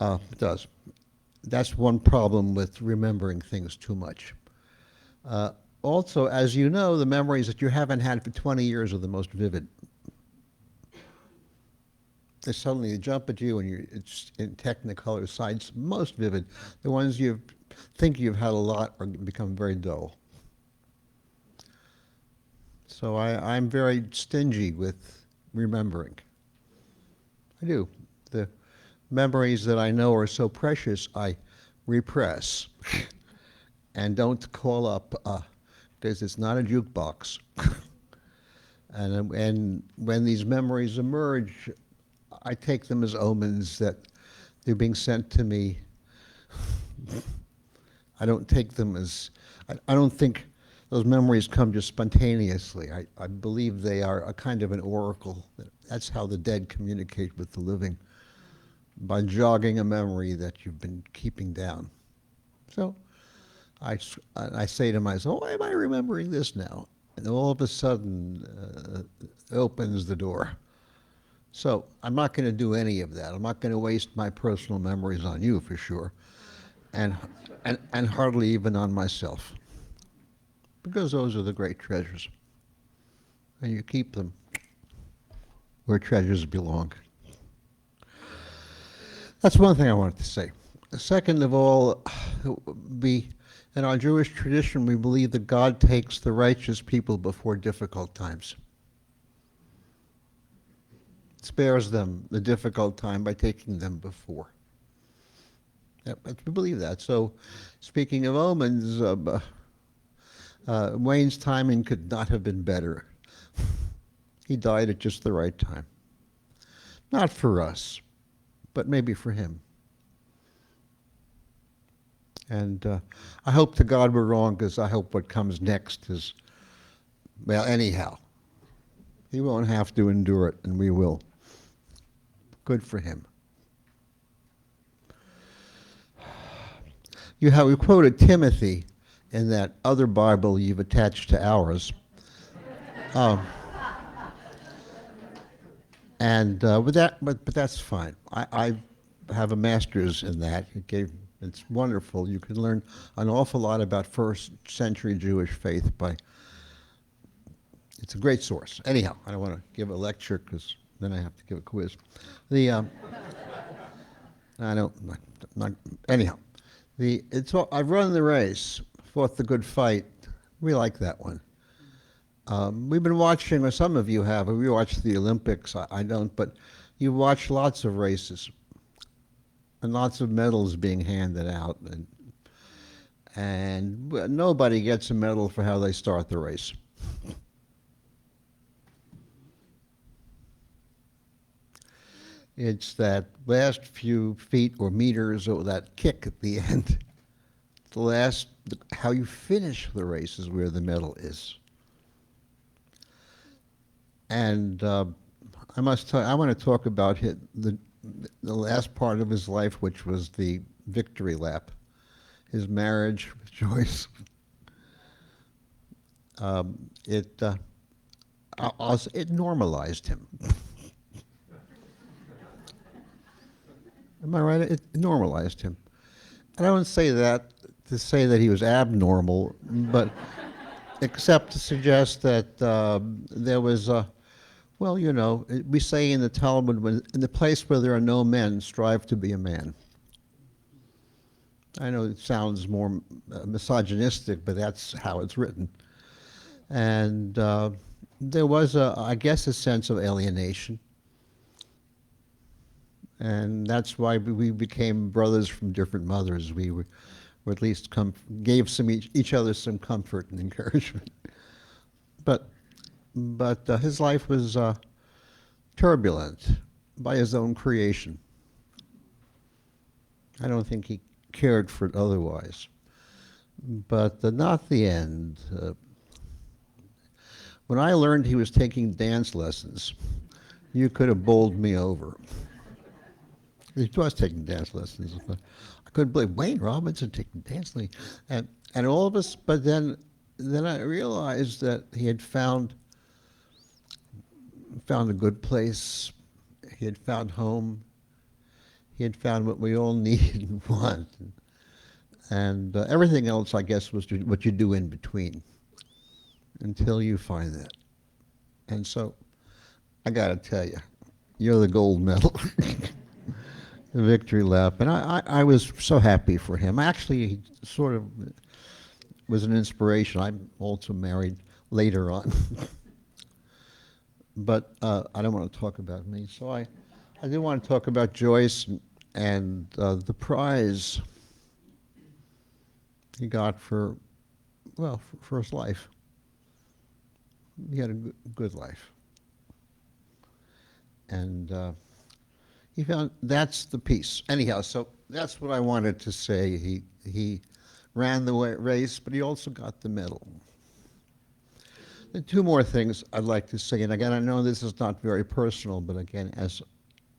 It does. That's one problem with remembering things too much. Also, as you know, the memories that you haven't had for 20 years are the most vivid. They suddenly jump at you, and it's in Technicolor sights, most vivid. The ones you think you've had a lot become very dull. So I'm very stingy with remembering. I do. The memories that I know are so precious, I repress and don't call up because it's not a jukebox. And when these memories emerge, I take them as omens that they're being sent to me. I don't take them as, I don't think those memories come just spontaneously. I believe they are a kind of an oracle. That's how the dead communicate with the living, by jogging a memory that you've been keeping down. So I say to myself, why am I remembering this now? And all of a sudden, it opens the door. So I'm not going to do any of that. I'm not going to waste my personal memories on you, for sure, and hardly even on myself, because those are the great treasures, and you keep them where treasures belong. That's one thing I wanted to say. Second of all, in our Jewish tradition, we believe that God takes the righteous people before difficult times. Spares them the difficult time by taking them before. Yep, we believe that. So, speaking of omens, Wayne's timing could not have been better. He died at just the right time. Not for us, but maybe for him. And I hope to God we're wrong, because I hope what comes next is, well, anyhow. He won't have to endure it, and we will. Good for him. We quoted Timothy in that other Bible you've attached to ours. But that's fine. I have a master's in that. It's wonderful. You can learn an awful lot about first century Jewish faith it's a great source. Anyhow, I don't want to give a lecture because then I have to give a quiz. Anyhow, I've run the race, fought the good fight. We like that one. We've been watching, or some of you have, we watch the Olympics. I don't, but you watch lots of races and lots of medals being handed out, and nobody gets a medal for how they start the race. It's that last few feet or meters, or that kick at the end. How you finish the race is where the medal is. And I must tell you, I want to talk about the last part of his life, which was the victory lap, his marriage with Joyce. It normalized him. Am I right? It normalized him. And I don't say that to say that he was abnormal, but except to suggest that there was well, you know, we say in the Talmud, in the place where there are no men, strive to be a man. I know it sounds more misogynistic, but that's how it's written. And there was, I guess, a sense of alienation. And that's why we became brothers from different mothers. We were, or at least gave each other some comfort and encouragement. But his life was turbulent by his own creation. I don't think he cared for it otherwise. But not the end. When I learned he was taking dance lessons, you could have bowled me over. He was taking dance lessons. I couldn't believe Wayne Robinson taking dance lessons. And all of us, but then I realized that he had found a good place. He had found home. He had found what we all need and want. And everything else, I guess, was what you do in between until you find that. And so, I got to tell you, you're the gold medal. The victory lap. And I was so happy for him. Actually, he sort of was an inspiration. I'm also married later on. But I don't want to talk about me. So I do want to talk about Joyce and the prize he got for his life. He had a good life. And he found that's the piece. Anyhow, so that's what I wanted to say. He ran the race, but he also got the medal. And two more things I'd like to say, and again, I know this is not very personal, but again, as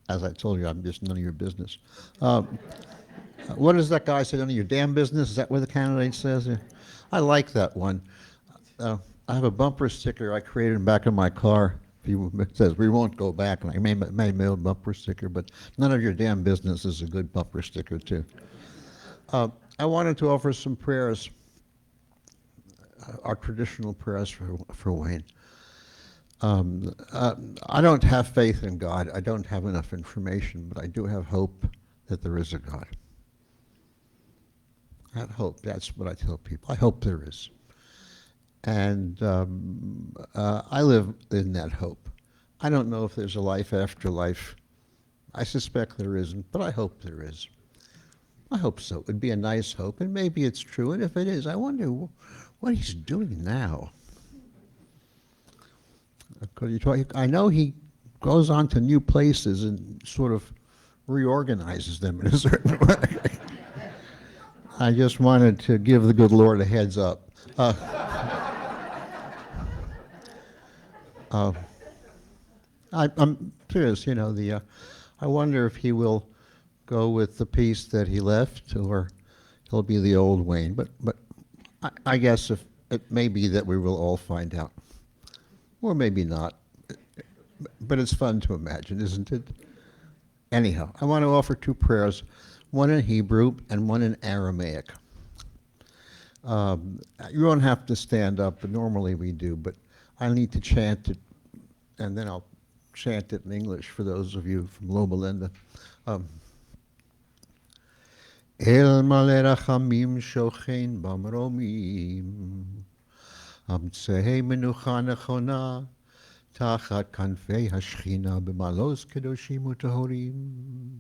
I told you, I'm just none of your business. What does that guy say? None of your damn business? Is that what the candidate says? I like that one. I have a bumper sticker I created in the back of my car. It says, "We won't go back." And I made my own bumper sticker, but none of your damn business is a good bumper sticker, too. I wanted to offer some prayers, our traditional prayers for Wayne. I don't have faith in God. I don't have enough information, but I do have hope that there is a God. I have hope. That's what I tell people. I hope there is. And I live in that hope. I don't know if there's a life after life. I suspect there isn't, but I hope there is. I hope so. It would be a nice hope, and maybe it's true. And if it is, I wonder what he's doing now. I know he goes on to new places and sort of reorganizes them in a certain way. I just wanted to give the good Lord a heads up. I'm serious, I wonder if he will go with the piece that he left, or he'll be the old Wayne. But I guess if it may be that we will all find out, or maybe not. But it's fun to imagine, isn't it? Anyhow, I want to offer two prayers, one in Hebrew and one in Aramaic. You don't have to stand up, but normally we do, but I need to chant it, and then I'll chant it in English for those of you from Loma Linda. El male rachamim shochein bamromim, amtsei menucha nechona, tachat kanfei hashchina b'malos kedoshim utahorim,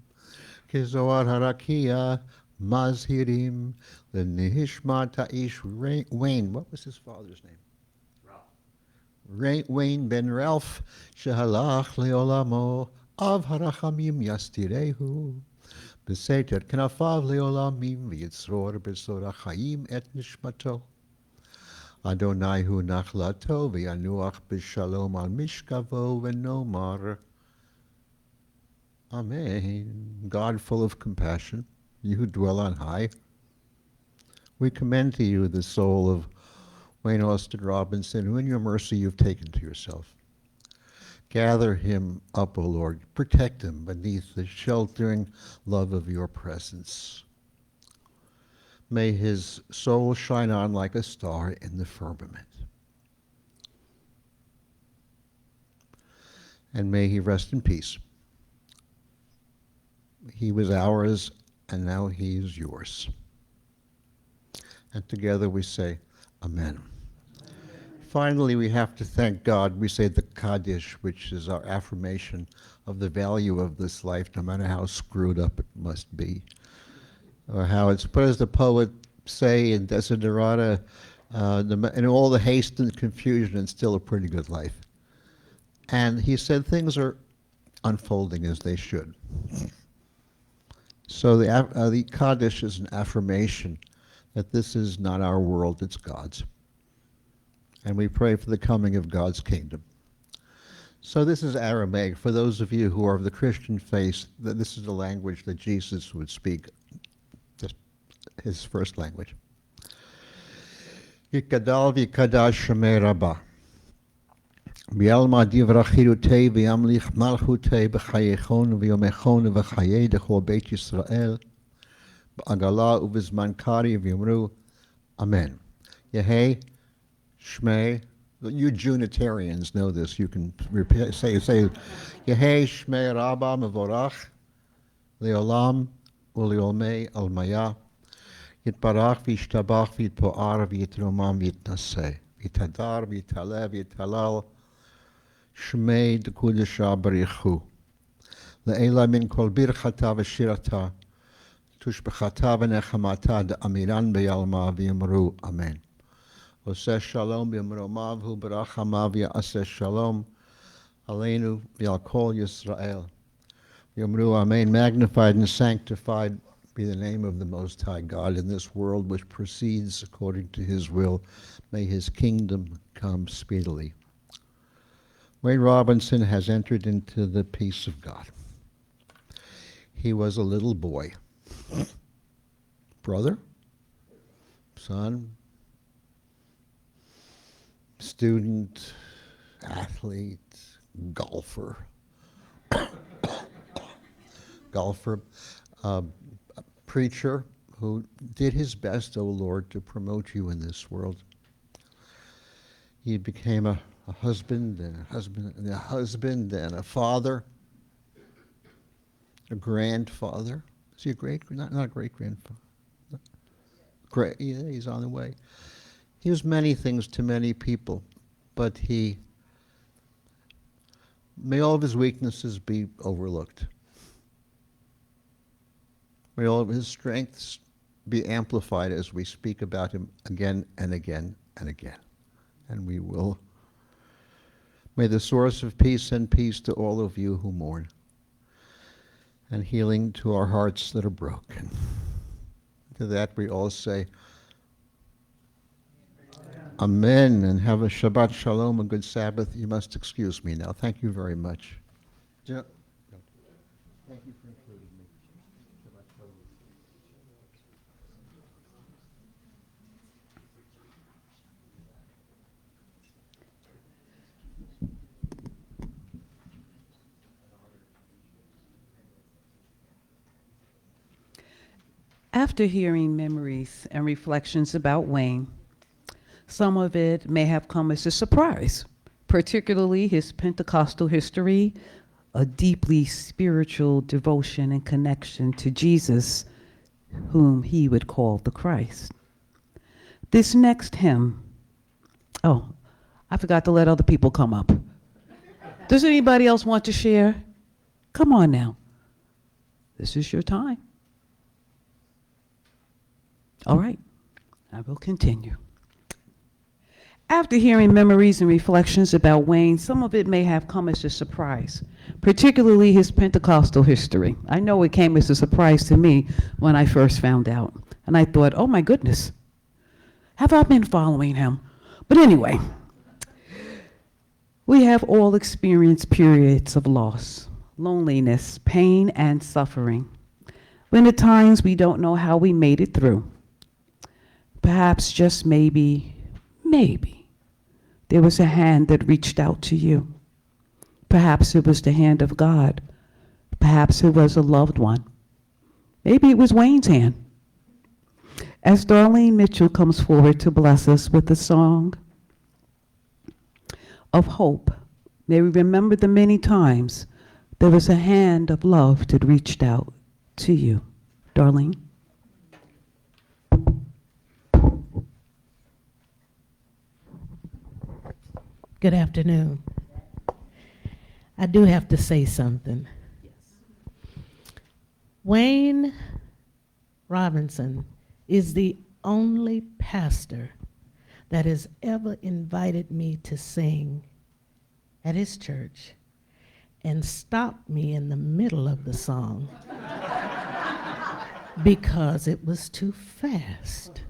kezoar harakia mazhirim, lenihishmat ha'ish Wayne. What was his father's name? Wayne ben Ralph, shehalach leolamo, av harachamim yastirehu, beseter knafav leolamim, v'yitzror besor ha'chaim et nishmato. Adonai hu nachlato, v'yanuach b'shalom al mishkavo, v'nomar. Amen. God full of compassion, you who dwell on high, we commend to you the soul of Wayne Austin Robinson, who in your mercy you've taken to yourself. Gather him up, O Lord. Protect him beneath the sheltering love of your presence. May his soul shine on like a star in the firmament. And may he rest in peace. He was ours, and now he is yours. And together we say, Amen. finally, we have to thank God. We say the Kaddish, which is our affirmation of the value of this life, no matter how screwed up it must be. Or how it's, what does the poet say in Desiderata? In all the haste and confusion, it's still a pretty good life. And he said things are unfolding as they should. So the Kaddish is an affirmation that this is not our world, it's God's. And we pray for the coming of God's kingdom. So this is Aramaic. For those of you who are of the Christian faith, this is the language that Jesus would speak, just his first language. Yikadal v'yikadash shemei Rabbah. V'yalma divrachirutei v'yamlich malchutei b'chayechon v'yomechon v'chayei dechol Beit Yisrael b'agala u'v'zman kari v'yomru Amen. Yehei Shmei, you Junitarians know this. You can say Yehei Shmei Rabbah Mevorach Leolam Uleolmei Almaya Yitbarach V'Yishtabach V'Yitpo'ar V'Yitromam V'Yitnaseh V'Yitadar V'Yitaleh V'Yitalal Shmei D'Kudesha Barichu Le'ela Min Kol Birchata V'Shirata Tushbechata V'Nechamata D'Amiran B'Yalma V'Yimru Amen. Oseh shalom b'yomromav hu barachamav ya'aseh shalom aleinu v'al kol Yisrael. Yomru amen. Magnified and sanctified be the name of the Most High God in this world which proceeds according to his will. May his kingdom come speedily. Wayne Robinson has entered into the peace of God. He was a little boy. Brother, son, student, athlete, golfer, preacher who did his best, O Lord, to promote you in this world. He became a husband and a father, a grandfather. Is he a not a great grandfather? Great, yeah, he's on the way. He was many things to many people, but may all of his weaknesses be overlooked. May all of his strengths be amplified as we speak about him again and again and again. And we will. May the source of peace send peace to all of you who mourn, and healing to our hearts that are broken. To that we all say, Amen, and have a Shabbat Shalom, a good Sabbath. You must excuse me now. Thank you very much. Thank you for including me. Shabbat Shalom. After hearing memories and reflections about Wayne, some of it may have come as a surprise, particularly his Pentecostal history, a deeply spiritual devotion and connection to Jesus, whom he would call the Christ. This next hymn, oh, I forgot to let other people come up. Does anybody else want to share? Come on now. This is your time. All right, I will continue. After hearing memories and reflections about Wayne, some of it may have come as a surprise, particularly his Pentecostal history. I know it came as a surprise to me when I first found out. And I thought, oh my goodness, have I been following him? But anyway, we have all experienced periods of loss, loneliness, pain, and suffering. When at times we don't know how we made it through. Perhaps just maybe, there was a hand that reached out to you. Perhaps it was the hand of God. Perhaps it was a loved one. Maybe it was Wayne's hand. As Darlene Mitchell comes forward to bless us with a song of hope, may we remember the many times there was a hand of love that reached out to you. Darlene. Good afternoon. I do have to say something. Wayne Robinson is the only pastor that has ever invited me to sing at his church and stopped me in the middle of the song because it was too fast.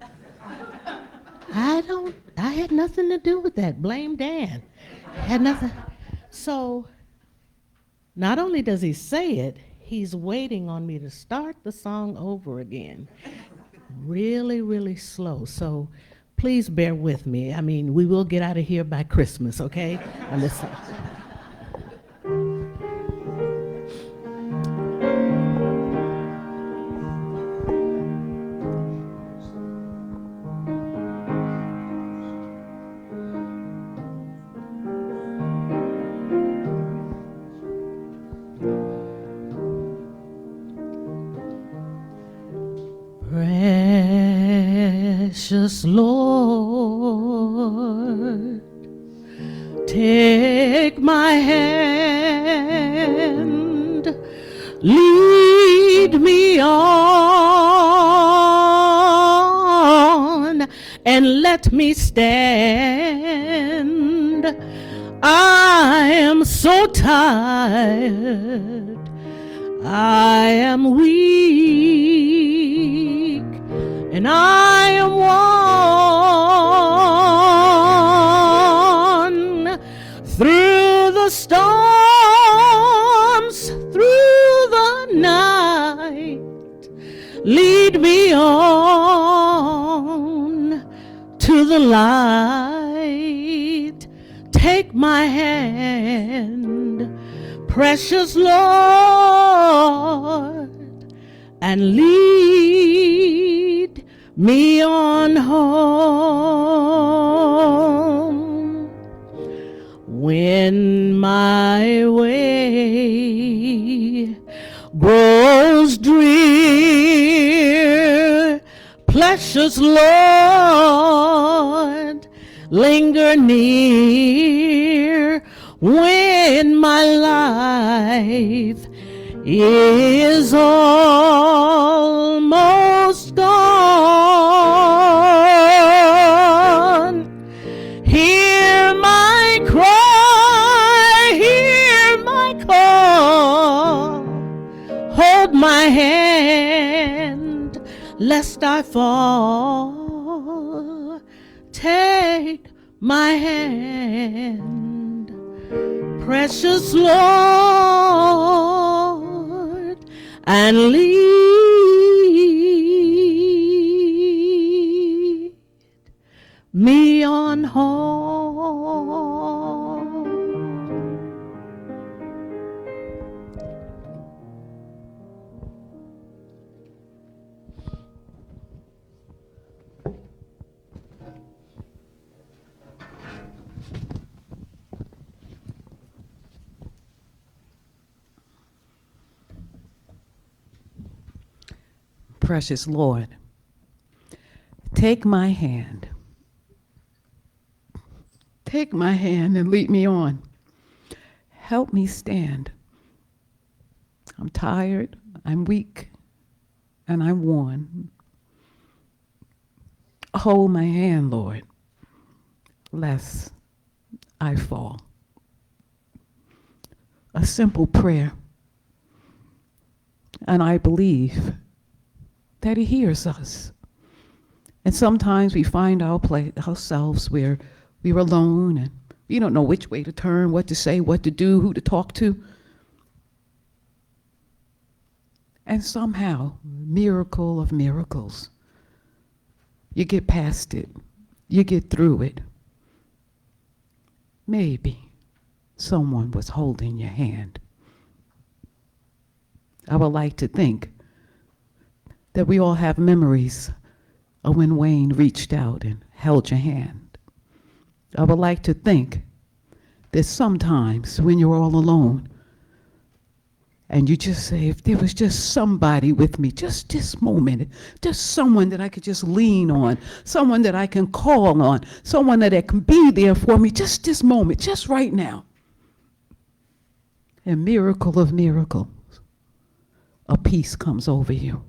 I had nothing to do with that. Blame Dan. Had nothing. So, not only does he say it, he's waiting on me to start the song over again. Really, really slow. So, please bear with me. I mean, we will get out of here by Christmas, okay? Listen. Precious Lord, take my hand, lead me on, and let me stand. I am so tired, I am weak, and I am worn through the storms, through the night. Lead me on to the light. Take my hand, precious Lord, and lead me on home. When my way grows drear, precious Lord, linger near. When my life is almost gone, hear my cry, hear my call. Hold my hand, lest I fall. Take my hand, precious Lord, and lead me on home. Precious Lord, take my hand. Take my hand and lead me on. Help me stand. I'm tired, I'm weak, and I'm worn. Hold my hand, Lord, lest I fall. A simple prayer, and I believe that He hears us. And sometimes we find ourselves where we're alone and we don't know which way to turn, what to say, what to do, who to talk to. And somehow, miracle of miracles, you get past it, you get through it. Maybe someone was holding your hand. I would like to think that we all have memories of when Wayne reached out and held your hand. I would like to think that sometimes when you're all alone And you just say, if there was just somebody with me, just this moment, just someone that I could just lean on, someone that I can call on, someone that can be there for me, just this moment, just right now. And miracle of miracles, a peace comes over you.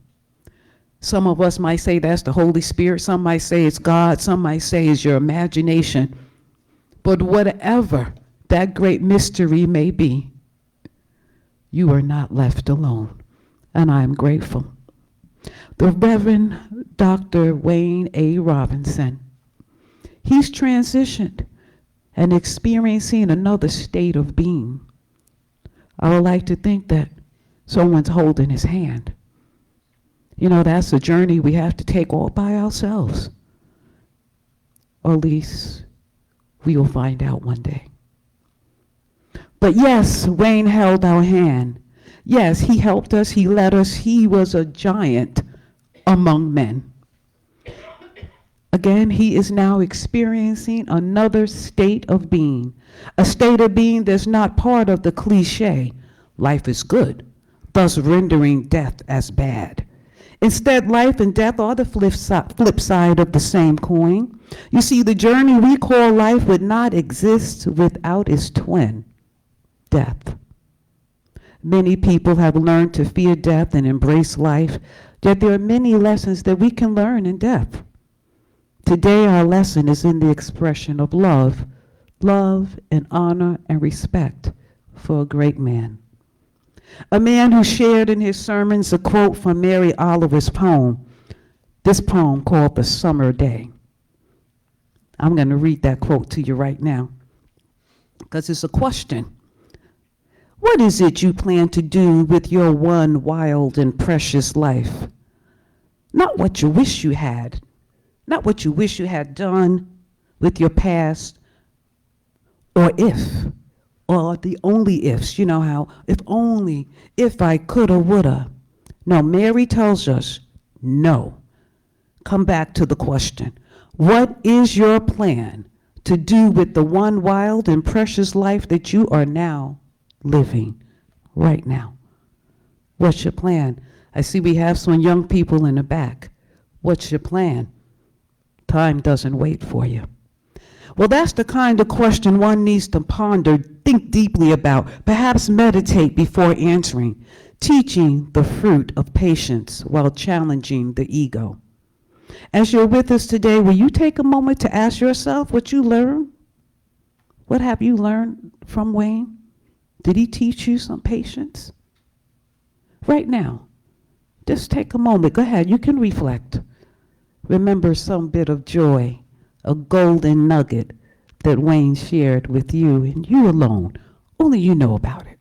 Some of us might say that's the Holy Spirit. Some might say it's God. Some might say it's your imagination. But whatever that great mystery may be, you are not left alone. And I am grateful. The Reverend Dr. Wayne A. Robinson, he's transitioned and experiencing another state of being. I would like to think that someone's holding his hand. You know, that's a journey we have to take all by ourselves. Or at least we will find out one day. But yes, Wayne held our hand. Yes, he helped us, he led us, he was a giant among men. Again, he is now experiencing another state of being, a state of being that's not part of the cliche, life is good, thus rendering death as bad. Instead, life and death are the flip side of the same coin. You see, the journey we call life would not exist without its twin, death. Many people have learned to fear death and embrace life, yet there are many lessons that we can learn in death. Today, our lesson is in the expression of love and honor and respect for a great man. A man who shared in his sermons a quote from Mary Oliver's poem, this poem called The Summer Day. I'm going to read that quote to you right now because it's a question. What is it you plan to do with your one wild and precious life? Not what you wish you had, not what you wish you had done with your past, or if. Or the only ifs, you know how, if only, if I coulda, woulda. No, Mary tells us, no. Come back to the question. What is your plan to do with the one wild and precious life that you are now living right now? What's your plan? I see we have some young people in the back. What's your plan? Time doesn't wait for you. Well, that's the kind of question one needs to ponder, think deeply about, perhaps meditate before answering, teaching the fruit of patience while challenging the ego. As you're with us today, will you take a moment to ask yourself what you learned? What have you learned from Wayne? Did he teach you some patience? Right now, just take a moment. Go ahead, you can reflect. Remember some bit of joy, a golden nugget that Wayne shared with you and you alone. Only you know about it.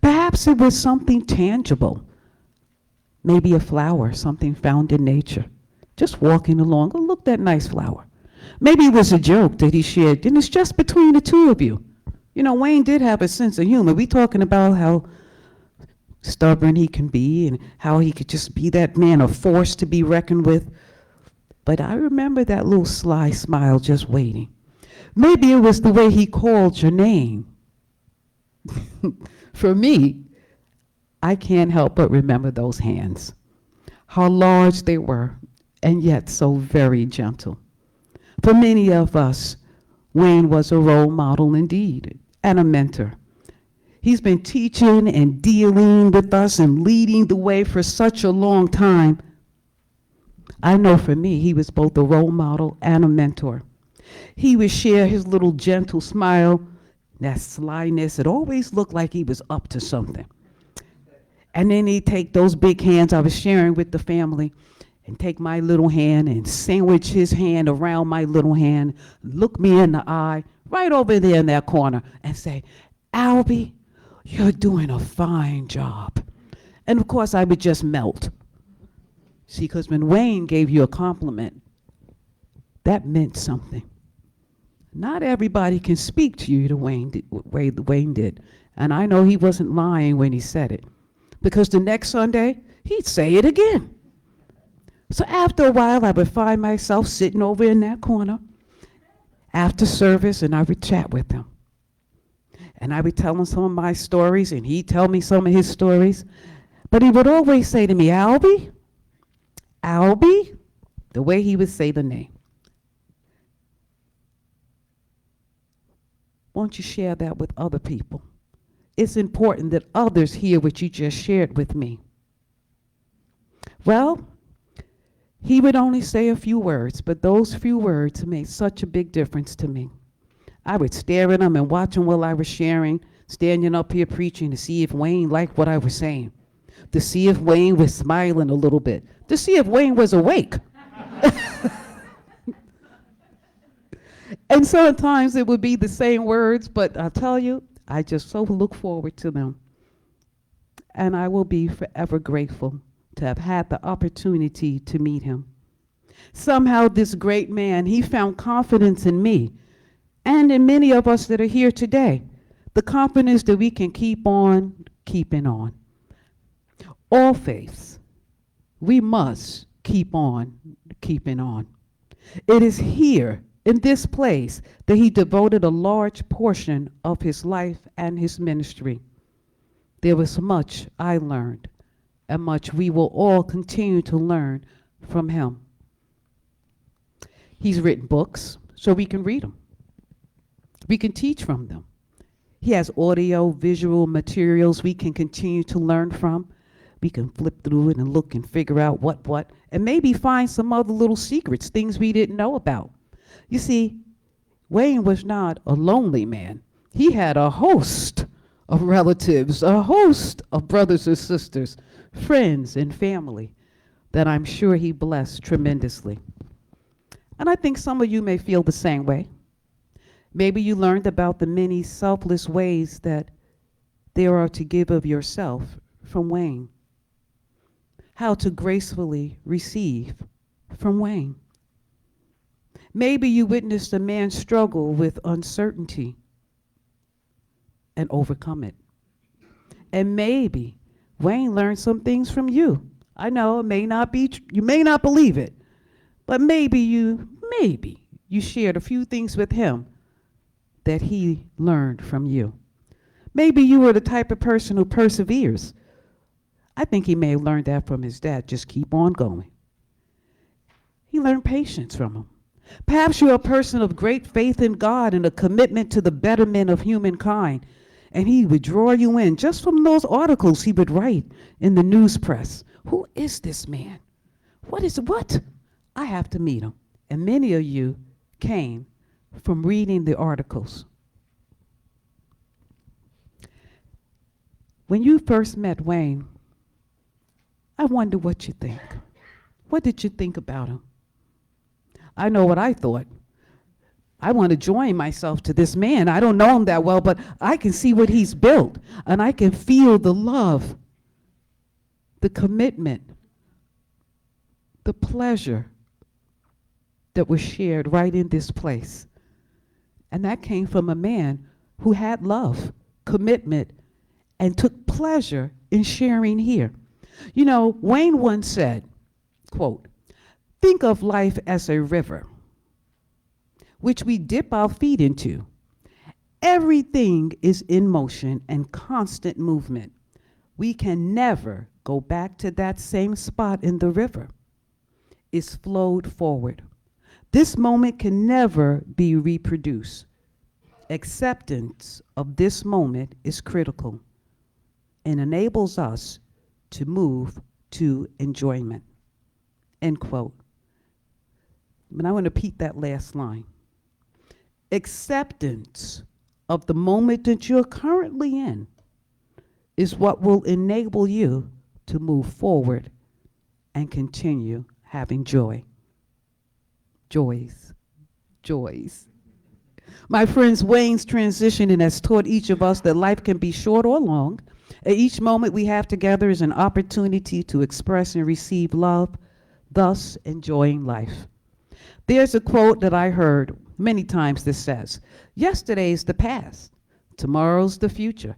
Perhaps it was something tangible. Maybe a flower, something found in nature. Just walking along, oh, look, that nice flower. Maybe it was a joke that he shared, and it's just between the two of you. You know, Wayne did have a sense of humor. We talking about how stubborn he can be and how he could just be that man, a force to be reckoned with. But I remember that little sly smile just waiting. Maybe it was the way he called your name. For me, I can't help but remember those hands, how large they were, and yet so very gentle. For many of us, Wayne was a role model indeed, and a mentor. He's been teaching and dealing with us and leading the way for such a long time. I know for me, he was both a role model and a mentor. He would share his little gentle smile, that slyness. It always looked like he was up to something. And then he'd take those big hands I was sharing with the family and take my little hand and sandwich his hand around my little hand, look me in the eye, right over there in that corner, and say, Albie, you're doing a fine job. And of course, I would just melt. See, because when Wayne gave you a compliment, that meant something. Not everybody can speak to you the way Wayne did. And I know he wasn't lying when he said it. Because the next Sunday, he'd say it again. So after a while, I would find myself sitting over in that corner after service, and I would chat with him. And I would tell him some of my stories, and he'd tell me some of his stories. But he would always say to me, Albie, Albie, the way he would say the name. Won't you share that with other people? It's important that others hear what you just shared with me. Well, he would only say a few words, but those few words made such a big difference to me. I would stare at him and watch him while I was sharing, standing up here preaching to see if Wayne liked what I was saying, to see if Wayne was smiling a little bit, to see if Wayne was awake. And sometimes it would be the same words, but I tell you, I just so look forward to them. And I will be forever grateful to have had the opportunity to meet him. Somehow this great man, he found confidence in me and in many of us that are here today, the confidence that we can keep on keeping on. All faiths, we must keep on keeping on. It is here in this place that he devoted a large portion of his life and his ministry. There was much I learned, and much we will all continue to learn from him. He's written books, so we can read them. We can teach from them. He has audio, visual materials we can continue to learn from. We can flip through it and look and figure out what, and maybe find some other little secrets, things we didn't know about. You see, Wayne was not a lonely man. He had a host of relatives, a host of brothers and sisters, friends and family that I'm sure he blessed tremendously. And I think some of you may feel the same way. Maybe you learned about the many selfless ways that there are to give of yourself from Wayne. How to gracefully receive from Wayne. Maybe you witnessed a man struggle with uncertainty and overcome it. And maybe Wayne learned some things from you. I know it may not be, you may not believe it, but maybe you shared a few things with him that he learned from you. Maybe you were the type of person who perseveres. I think he may have learned that from his dad. Just keep on going. He learned patience from him. Perhaps you're a person of great faith in God and a commitment to the betterment of humankind. And he would draw you in just from those articles he would write in the news press. Who is this man? What? I have to meet him. And many of you came from reading the articles. When you first met Wayne, I wonder what you think. What did you think about him? I know what I thought. I want to join myself to this man. I don't know him that well, but I can see what he's built, and I can feel the love, the commitment, the pleasure that was shared right in this place. And that came from a man who had love, commitment, and took pleasure in sharing here. You know, Wayne once said, quote, "Think of life as a river, which we dip our feet into. Everything is in motion and constant movement. We can never go back to that same spot in the river. It's flowed forward. This moment can never be reproduced. Acceptance of this moment is critical and enables us to move to enjoyment." End quote. But I want to repeat that last line. Acceptance of the moment that you're currently in is what will enable you to move forward and continue having joy. Joys. My friends, Wayne's transitioning has taught each of us that life can be short or long. At each moment we have together is an opportunity to express and receive love, thus enjoying life. There's a quote that I heard many times that says, "Yesterday's the past, tomorrow's the future,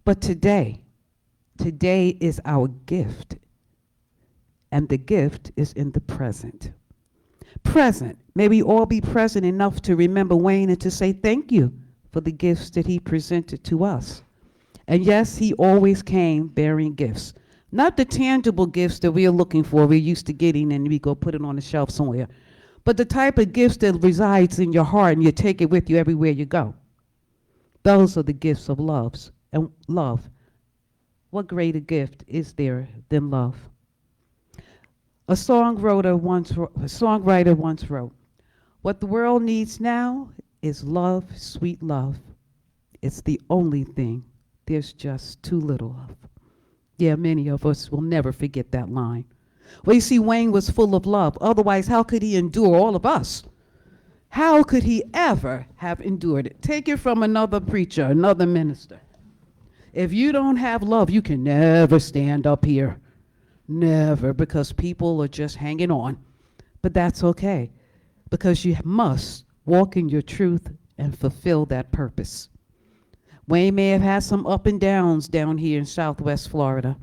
but today is our gift, and the gift is in the present." Present. May we all be present enough to remember Wayne and to say thank you for the gifts that he presented to us. And yes, he always came bearing gifts. Not the tangible gifts that we are looking for, we're used to getting, and we go put it on the shelf somewhere. But the type of gifts that resides in your heart and you take it with you everywhere you go. Those are the gifts of love. What greater gift is there than love? A songwriter once wrote, "What the world needs now is love, sweet love. It's the only thing there's just too little of." Yeah, many of us will never forget that line. Well, you see, Wayne was full of love. Otherwise, how could he endure all of us? How could he ever have endured it? Take it from another preacher, another minister. If you don't have love, you can never stand up here. Never, because people are just hanging on. But that's okay, because you must walk in your truth and fulfill that purpose. Wayne may have had some up and downs down here in Southwest Florida.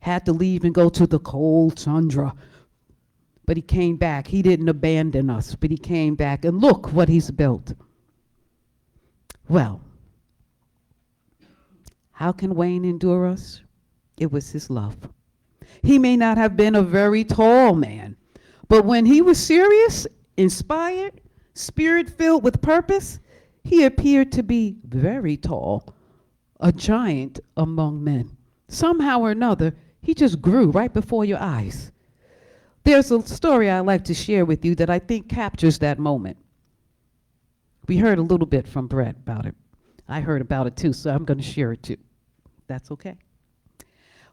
Had to leave and go to the cold tundra. But he came back. He didn't abandon us, but he came back. And look what he's built. Well, how can Wayne endure us? It was his love. He may not have been a very tall man, but when he was serious, inspired, spirit-filled with purpose, he appeared to be very tall, a giant among men. Somehow or another, he just grew right before your eyes. There's a story I like to share with you that I think captures that moment. We heard a little bit from Brett about it. I heard about it too, so I'm going to share it too. That's okay.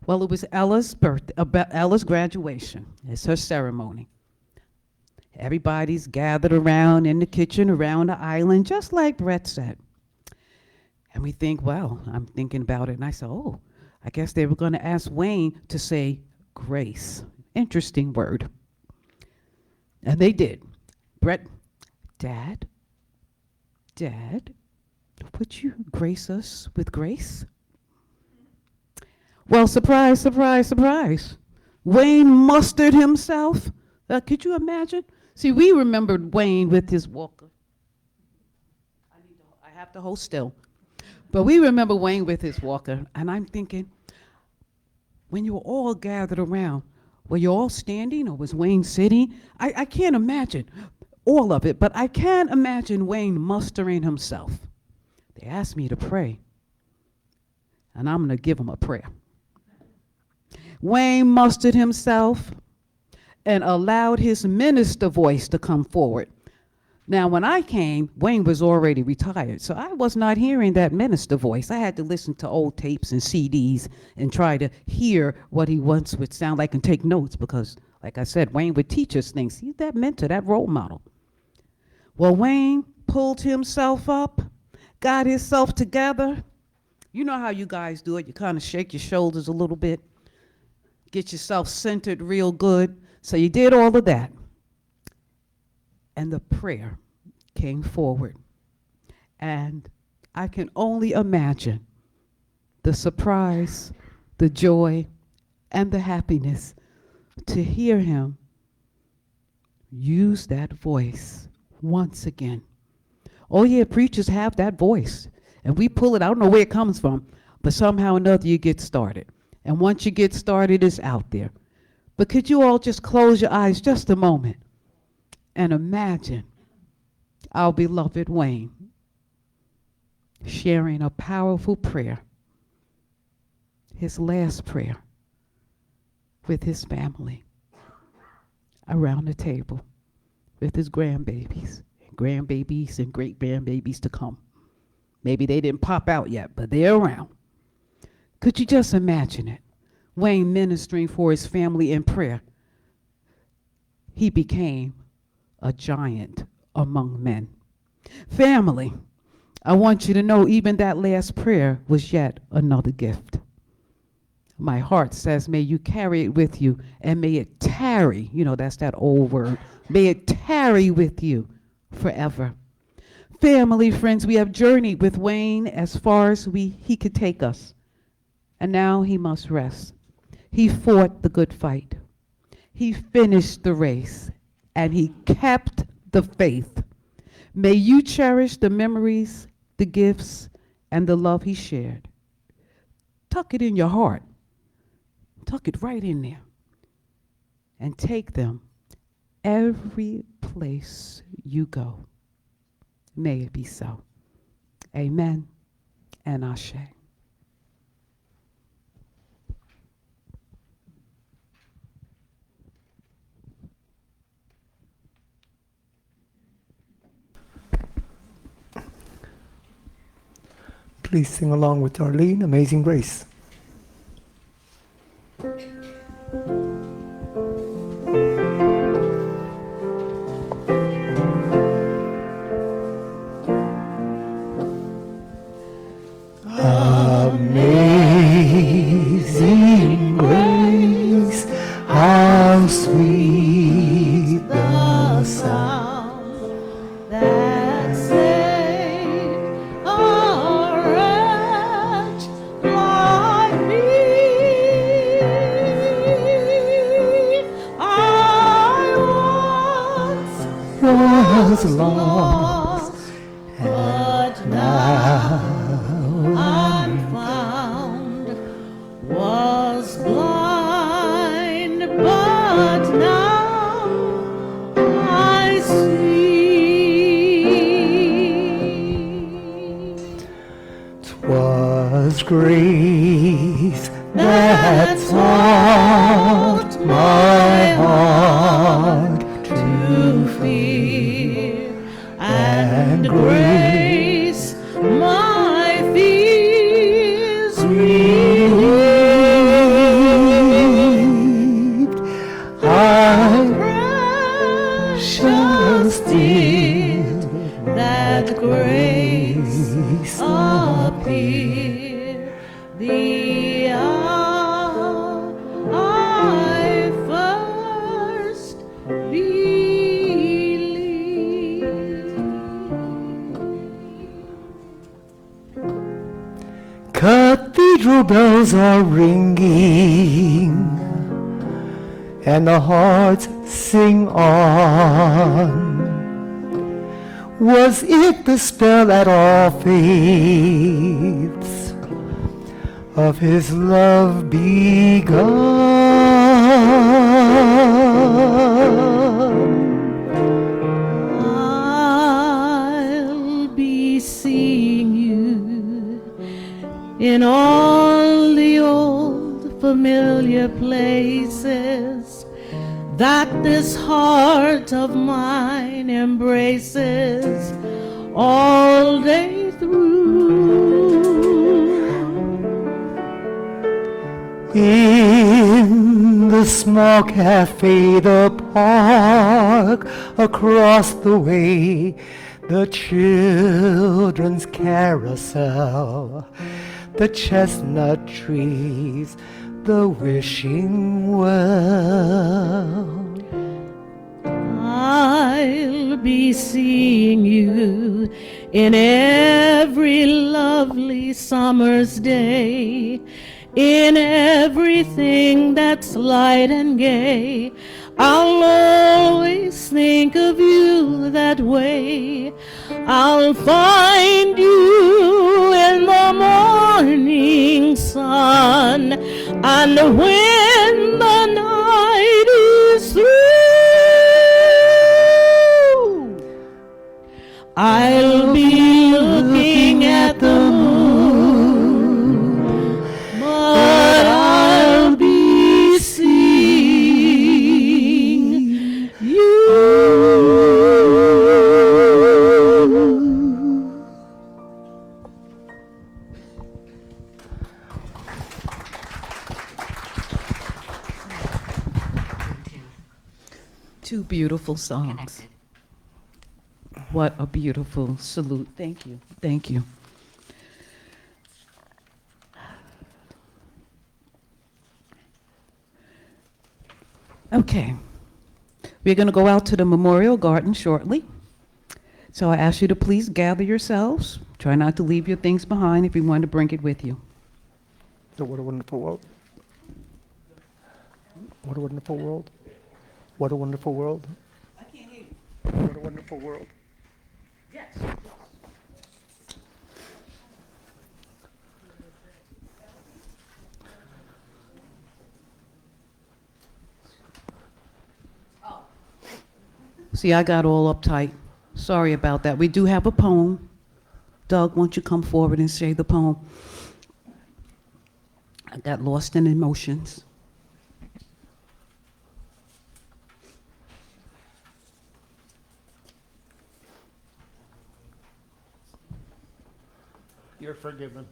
Well, it was Ella's graduation. It's her ceremony. Everybody's gathered around in the kitchen, around the island, just like Brett said. And we think, well, I'm thinking about it, and I said, oh, I guess they were going to ask Wayne to say grace. Interesting word. And they did. Brett, Dad, would you grace us with grace? Well, surprise, surprise, surprise. Wayne mustered himself. Could you imagine? See, we remembered Wayne with his walker. I have to hold still. But we remember Wayne with his walker, and I'm thinking, when you were all gathered around, were you all standing or was Wayne sitting? I can't imagine all of it, but I can imagine Wayne mustering himself. They asked me to pray, and I'm going to give him a prayer. Wayne mustered himself and allowed his minister voice to come forward. Now, when I came, Wayne was already retired, so I was not hearing that minister voice. I had to listen to old tapes and CDs and try to hear what he once would sound like and take notes because, like I said, Wayne would teach us things. He's that mentor, that role model. Well, Wayne pulled himself up, got himself together. You know how you guys do it. You kind of shake your shoulders a little bit, get yourself centered real good. So you did all of that. And the prayer came forward. And I can only imagine the surprise, the joy, and the happiness to hear him use that voice once again. Oh yeah, preachers have that voice. And we pull it, I don't know where it comes from, but somehow or another you get started. And once you get started, it's out there. But could you all just close your eyes just a moment and imagine our beloved Wayne sharing a powerful prayer, his last prayer, with his family around the table with his grandbabies and great-grandbabies to come. Maybe they didn't pop out yet, but they're around. Could you just imagine it? Wayne ministering for his family in prayer. He became a giant among men. Family, I want you to know even that last prayer was yet another gift. My heart says, may you carry it with you and may it tarry. You know, that's that old word. May it tarry with you forever. Family, friends, we have journeyed with Wayne as far as he could take us. And now he must rest. He fought the good fight. He finished the race, and he kept the faith. May you cherish the memories the gifts, and the love he shared. Tuck it in your heart. Tuck it right in there. And take them every place you go. May it be so. Amen and Ashe. Please sing along with Darlene, Amazing Grace. Amazing grace, how sweet the sound that saved a wretch like me. I once was lost, but now I'm found, was blind, but now I see. 'Twas grace that taught my heart To fear and grace my fears relieved. I Precious did that grace appear the hour I first believed. Cathedral bells are ringing, and the hearts sing on. Was it the spell that all fades of his love begun? I'll be seeing you in all the old familiar places that this heart of mine embraces all day through. In the small cafe, the park, across the way, the children's carousel, the chestnut trees, the wishing well. I'll be seeing you in every lovely summer's day, in everything that's light and gay. I'll always think of you that way. I'll find you in the morning sun, and when the night is through, I'll be looking at the moon, but I'll be seeing you. Two beautiful songs. What a beautiful salute. Thank you. Thank you. Okay. We're going to go out to the Memorial Garden shortly. So I ask you to please gather yourselves. Try not to leave your things behind if you want to bring it with you. So what a wonderful world. What a wonderful world. What a wonderful world. I can't hear you. What a wonderful world. Yes. See, I got all uptight. Sorry about that. We do have a poem. Doug, won't you come forward and say the poem? I got lost in emotions. You're forgiven.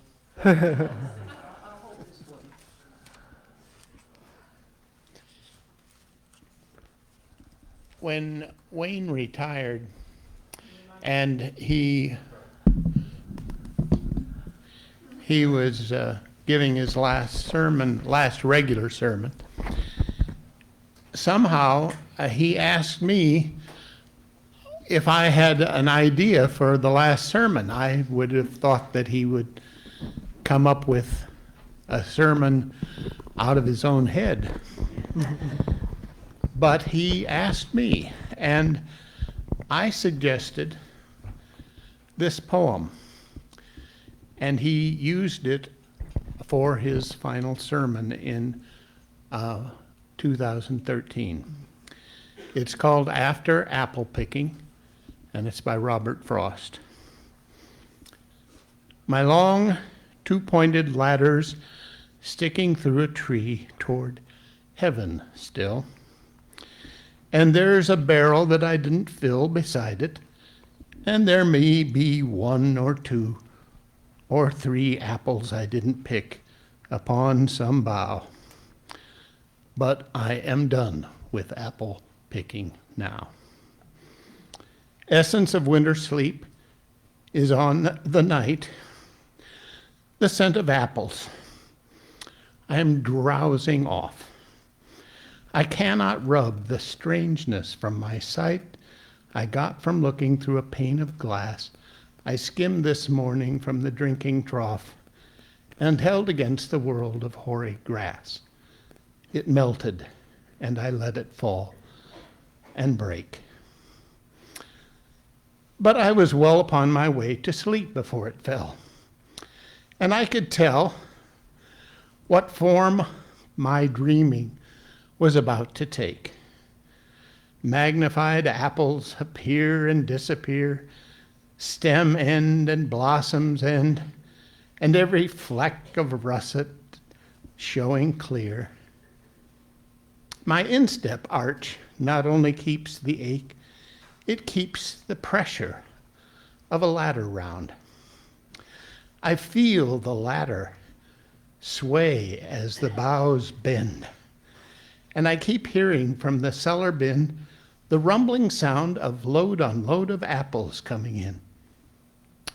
When Wayne retired and he was giving his last regular sermon, somehow he asked me if I had an idea for the last sermon. I would have thought that he would come up with a sermon out of his own head. But he asked me, and I suggested this poem, and he used it for his final sermon in 2013. It's called After Apple Picking, and it's by Robert Frost. My long, two-pointed ladders sticking through a tree toward heaven still. And there's a barrel that I didn't fill beside it, and there may be 1 or 2 or 3 apples I didn't pick upon some bough. But I am done with apple picking now. Essence of winter sleep is on the night, the scent of apples. I am drowsing off. I cannot rub the strangeness from my sight I got from looking through a pane of glass I skimmed this morning from the drinking trough and held against the world of hoary grass. It melted, and I let it fall and break. But I was well upon my way to sleep before it fell, and I could tell what form my dreaming was about to take. Magnified apples appear and disappear, stem end and blossoms end, and every fleck of russet showing clear. My instep arch not only keeps the ache, it keeps the pressure of a ladder round. I feel the ladder sway as the boughs bend, and I keep hearing from the cellar bin the rumbling sound of load on load of apples coming in.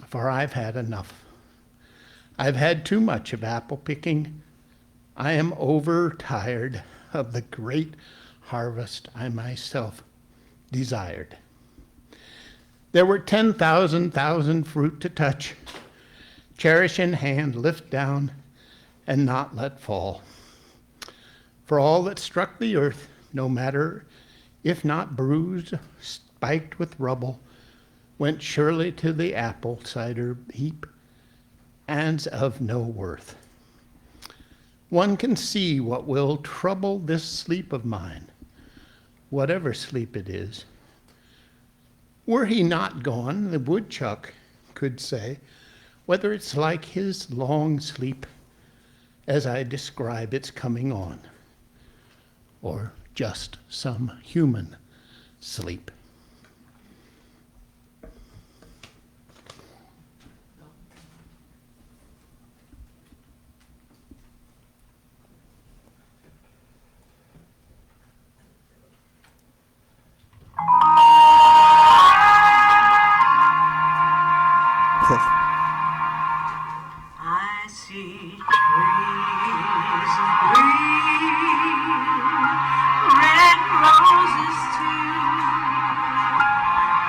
For I've had enough. I've had too much of apple picking. I am overtired of the great harvest I myself desired. There were 10,000 fruit to touch, cherish in hand, lift down, and not let fall. For all that struck the earth, no matter if not bruised, spiked with rubble, went surely to the apple cider heap, and of no worth. One can see what will trouble this sleep of mine, whatever sleep it is. Were he not gone, the woodchuck could say whether it's like his long sleep as I describe its coming on, or just some human sleep. I see trees of green, red roses too.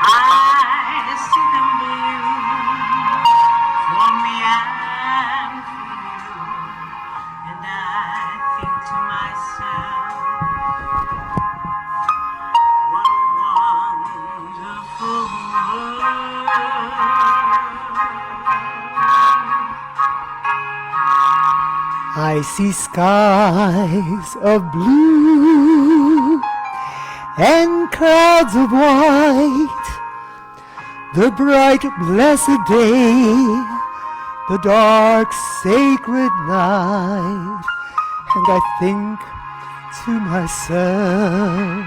I see them bloom for me and for you. And I think to myself, what a wonderful world. I see skies of blue and clouds of white, the bright blessed day, the dark sacred night, and I think to myself,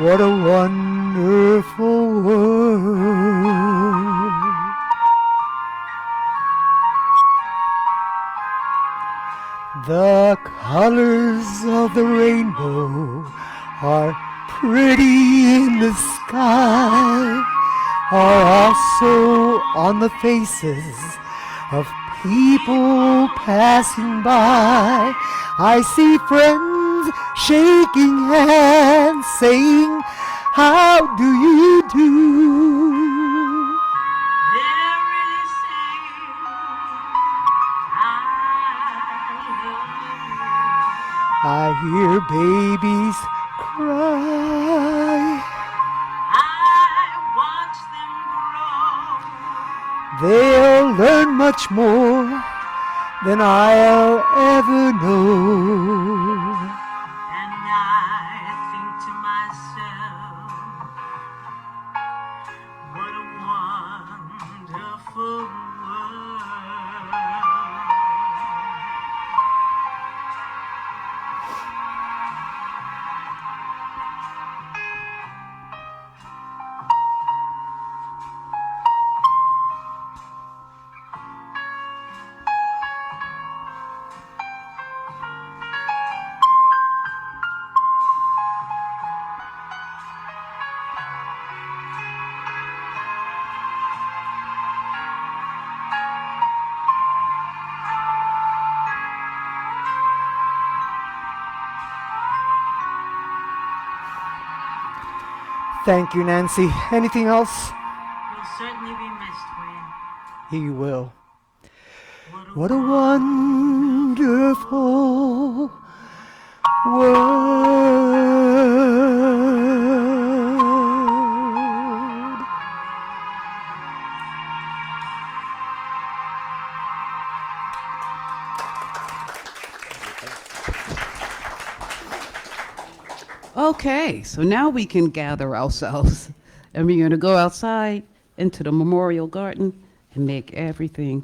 what a wonderful world. The colors of the rainbow are pretty in the sky, are also on the faces of people passing by. I see friends shaking hands, saying, how do you do? They're really saying, I love you. I hear babies cry. I watch them grow. They'll learn much more than I'll ever know. And I think to myself, what a wonderful world. Thank you, Nancy. Anything else? You'll certainly be missed, Wayne. He will. What a wonderful world. Okay, so now we can gather ourselves and we're going to go outside into the memorial garden and make everything.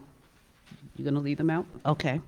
You're going to leave them out? Okay.